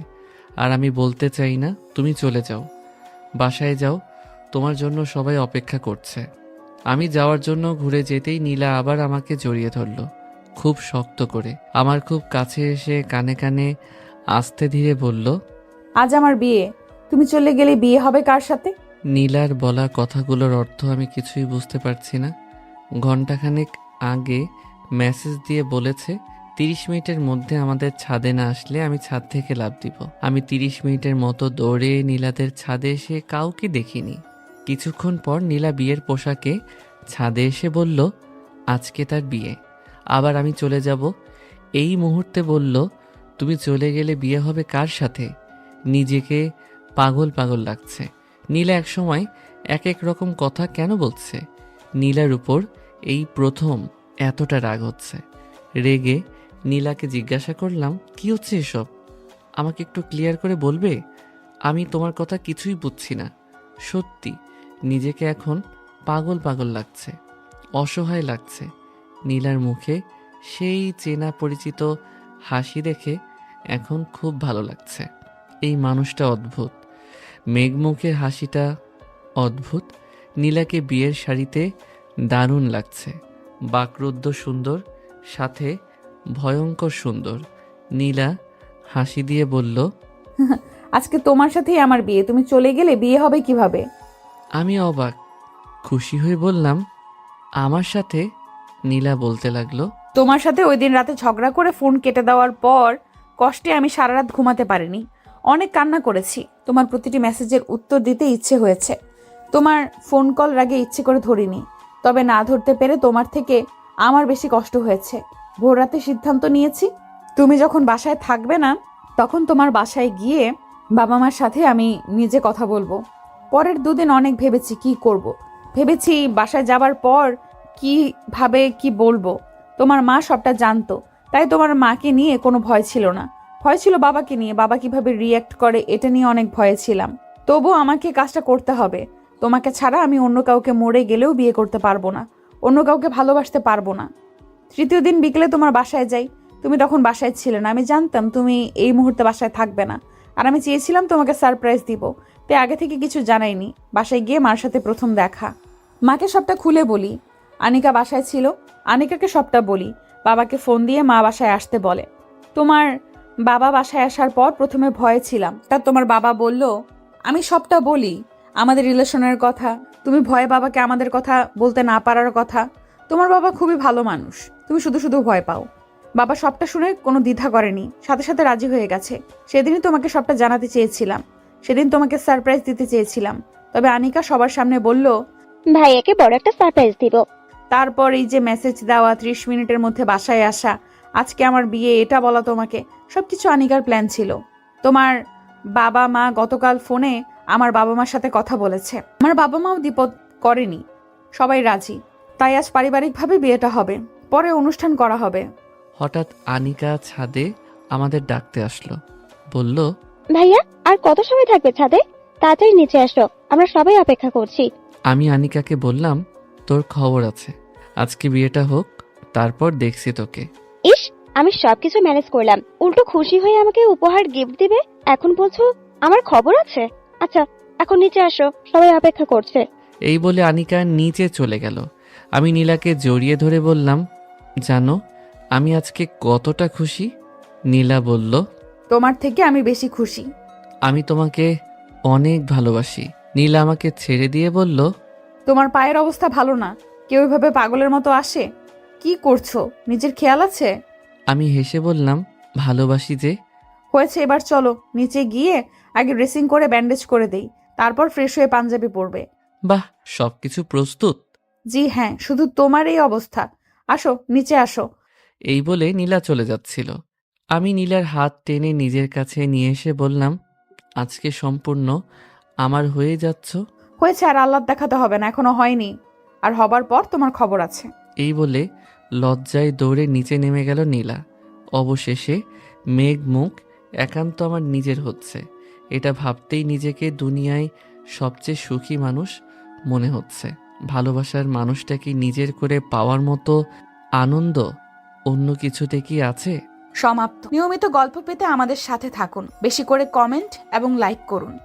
Speaker 1: আর আমি বলতে চাই না, তুমি চলে যাও, বাসায় যাও, তোমার জন্য সবাই অপেক্ষা করছে। আমি যাওয়ার জন্য ঘুরে যেতেই নীলা আবার আমাকে জড়িয়ে ধরল, খুব শক্ত করে। আমার খুব কাছে এসে কানে কানে আস্তে ধীরে বলল,
Speaker 2: আজ আমার বিয়ে, তুমি চলে গেলে বিয়ে হবে কার সাথে?
Speaker 1: নীলার বলা কথাগুলোর অর্থ আমি কিছুই বুঝতে পারছি না। ঘন্টাখানেক আগে মেসেজ দিয়ে বলেছে 30 মিনিটের মধ্যে আমাদের ছাদে না আসলে আমি ছাদ থেকে লাফ দিব। আমি 30 মিনিটের মতো দৌড়ে নীলাদের ছাদে এসে কাউকে দেখিনি। কিছুক্ষণ পর নীলা বিয়ের পোশাকে ছাদে এসে বলল, আজকে তার বিয়ে, আবার আমি চলে যাব। এই মুহূর্তে বলল, তুমি চলে গেলে বিয়ে হবে কার সাথে? নিজেকে পাগল পাগল লাগছে। নীলা একসময় এক এক রকম কথা কেন বলছে? নীলার উপর এই প্রথম এতটা রাগ হচ্ছে। রেগে নীলাকে জিজ্ঞাসা করলাম, কি হচ্ছে এসব? আমাকে একটু ক্লিয়ার করে বলবে? আমি তোমার কথা কিছুই বুঝছি না। সত্যি নিজেকে এখন পাগল পাগল লাগছে, অসহায় লাগছে। নীলার মুখে সেই চেনা পরিচিত হাসি দেখে এখন খুব ভালো লাগছে। এই মানুষটা অদ্ভুত, মেঘমুখের হাসিটা অদ্ভুত। নীলাকে বিয়ের শাড়িতে দারুণ লাগছে, বাকরুদ্ধ সুন্দর, সাথে ভয়ঙ্কর সুন্দর। নীলা হাসি দিয়ে বলল,
Speaker 2: আজকে তোমার সাথেই আমার বিয়ে, তুমি চলে গেলে বিয়ে হবে কিভাবে?
Speaker 1: আমি অবাক। খুশি হয়ে বললাম, আমার সাথে? নীলা বলতে লাগলো,
Speaker 2: তোমার সাথে ওই দিন রাতে ঝগড়া করে ফোন কেটে দেওয়ার পর কষ্টে আমি সারা রাত ঘুমাতে পারিনি। অনেক কান্না করেছি। তোমার প্রতিটি মেসেজের উত্তর দিতে ইচ্ছে হয়েছে। তোমার ফোন কল আগে ইচ্ছে করে ধরিনি, তবে না ধরতে পেরে তোমার থেকে আমার বেশি কষ্ট হয়েছে। ভোর রাতে সিদ্ধান্ত নিয়েছি, তুমি যখন বাসায় থাকবে না তখন তোমার বাসায় গিয়ে বাবা মার সাথে আমি নিজে কথা বলবো। পরের দুদিন অনেক ভেবেছি কি করব। ভেবেছি বাসায় যাবার পর কিভাবে কি বলবো। তোমার মা সবটা জানতো, তাই তোমার মাকে নিয়ে কোনো ভয় ছিল না। ভয় ছিল বাবাকে নিয়ে, বাবা কিভাবে রিয়্যাক্ট করে এটা নিয়ে অনেক ভয়ে ছিলাম। তবু আমাকে কাজটা করতে হবে। তোমাকে ছাড়া আমি অন্য কাউকে মরে গেলেও বিয়ে করতে পারবো না, অন্য কাউকে ভালোবাসতে পারবো না। তৃতীয় দিন বিকেলে তোমার বাসায় যাই। তুমি তখন বাসায় ছিলে না। আমি জানতাম তুমি এই মুহূর্তে বাসায় থাকবে না, আর আমি চেয়েছিলাম তোমাকে সারপ্রাইজ দিব, তাই আগে থেকে কিছু জানাইনি। বাসায় গিয়ে মার সাথে প্রথম দেখা। মাকে সবটা খুলে বলি। আনিকা বাসায় ছিল, আনিকাকে সবটা বলি। বাবাকে ফোন দিয়ে মা বাসায় আসতে বলে। তোমার বাবা বাসায় আসার পর প্রথমে ভয়ে ছিলাম, তা তোমার বাবা বলল আমি সবটা বলি, আমাদের রিলেশনের কথা, তুমি ভয়ে বাবাকে আমাদের কথা বলতে না পারার কথা। তোমার বাবা খুবই ভালো মানুষ, তুমি শুধু শুধু ভয় পাও। বাবা সবটা শুনে কোনো দ্বিধা করেনি, সাথে সাথে রাজি হয়ে গেছে। সেদিনই তোমাকে সবটা জানাতে চেয়েছিলাম, সেদিন তোমাকে সারপ্রাইজ দিতে চেয়েছিলাম। তবে আনিকা সবার সামনে বলল
Speaker 7: ভাইয়াকে বড় একটা সারপ্রাইজ দিব।
Speaker 2: তারপর এই যে মেসেজ দেওয়া, 30 মিনিটের মধ্যে বাসায় আসা, আজকে আমার বিয়ে, এটা বলা তোমাকে, সবকিছু আনিকার প্ল্যান ছিল। তোমার বাবা মা গতকাল ফোনে আমার বাবা মার সাথে কথা বলেছে। আমার বাবা মাও দ্বিপদ করেনি, সবাই রাজি। তাই আজ পারিবারিকভাবে বিয়েটা হবে, পরে অনুষ্ঠান করা হবে।
Speaker 1: হঠাৎ আনিকা ছাদে আমাদের ডাকতে আসলো, বলল,
Speaker 7: ভাইয়া আর কত সময় থাকবে ছাদে? তাড়াতাড়ি নিচে আসো, আমরা সবাই অপেক্ষা করছি।
Speaker 1: আমি আনিকাকে বললাম, তোর খবর আছে, আজকে বিয়েটা হোক, তারপর দেখছি তোকে।
Speaker 7: ইস, আমি সবকিছু ম্যানেজ করলাম, উল্টো খুশি হয়ে আমাকে উপহার গিফট দিবে। এখন বলছো আমার খবর আছে? আচ্ছা এখন নিচে আসো, সবাই অপেক্ষা করছে।
Speaker 1: এই বলে আনিকা নিচে চলে গেল। আমি নীলাকে জড়িয়ে ধরে বললাম, জানো আমি আজকে কতটা খুশি? নীলা বলল,
Speaker 2: তোমার থেকে আমি বেশি খুশি।
Speaker 1: আমি তোমাকে অনেক ভালোবাসি। নীলা আমাকে ছেড়ে দিয়ে বলল,
Speaker 2: তোমার পায়ের অবস্থা ভালো না, কেউ এভাবে পাগলের মতো আসে? কি করছো, নিজের খেয়াল আছে?
Speaker 1: আমি হেসে বললাম, ভালোবাসি যে।
Speaker 2: হয়েছে, এবার চলো নিচে গিয়ে আগে ড্রেসিং করে ব্যান্ডেজ করে দেই, তারপর ফ্রেশ হয়ে পাঞ্জাবি পরবে।
Speaker 1: বাহ, সবকিছু প্রস্তুত?
Speaker 2: জি হ্যাঁ, শুধু তোমার এই অবস্থা। আসো নিচে আসো।
Speaker 1: এই বলে নীলা চলে যাচ্ছিল। আমি নীলার হাত টেনে নিজের কাছে নিয়ে এসে বললাম, আজকে সম্পূর্ণ আমার হয়ে যাচ্ছ।
Speaker 2: হয়েছে, আর আল্লাহ দেখাতে হবে না, এখনো হয়নি, আর হবার পর তোমার খবর আছে।
Speaker 1: এই বলে লজ্জায় দৌড়ে নিচে নেমে গেল নীলা। অবশেষে মেঘ মুখ একান্ত আমার নিজের হচ্ছে, এটা ভাবতেই নিজেকে দুনিয়ায় সবচেয়ে সুখী মানুষ মনে হচ্ছে। ভালোবাসার মানুষটাকে নিজের করে পাওয়ার মতো আনন্দ অন্য কিছুতে কি আছে?
Speaker 2: সমাপ্ত। নিয়মিত গল্প পেতে আমাদের সাথে থাকুন, বেশি করে কমেন্ট এবং লাইক করুন।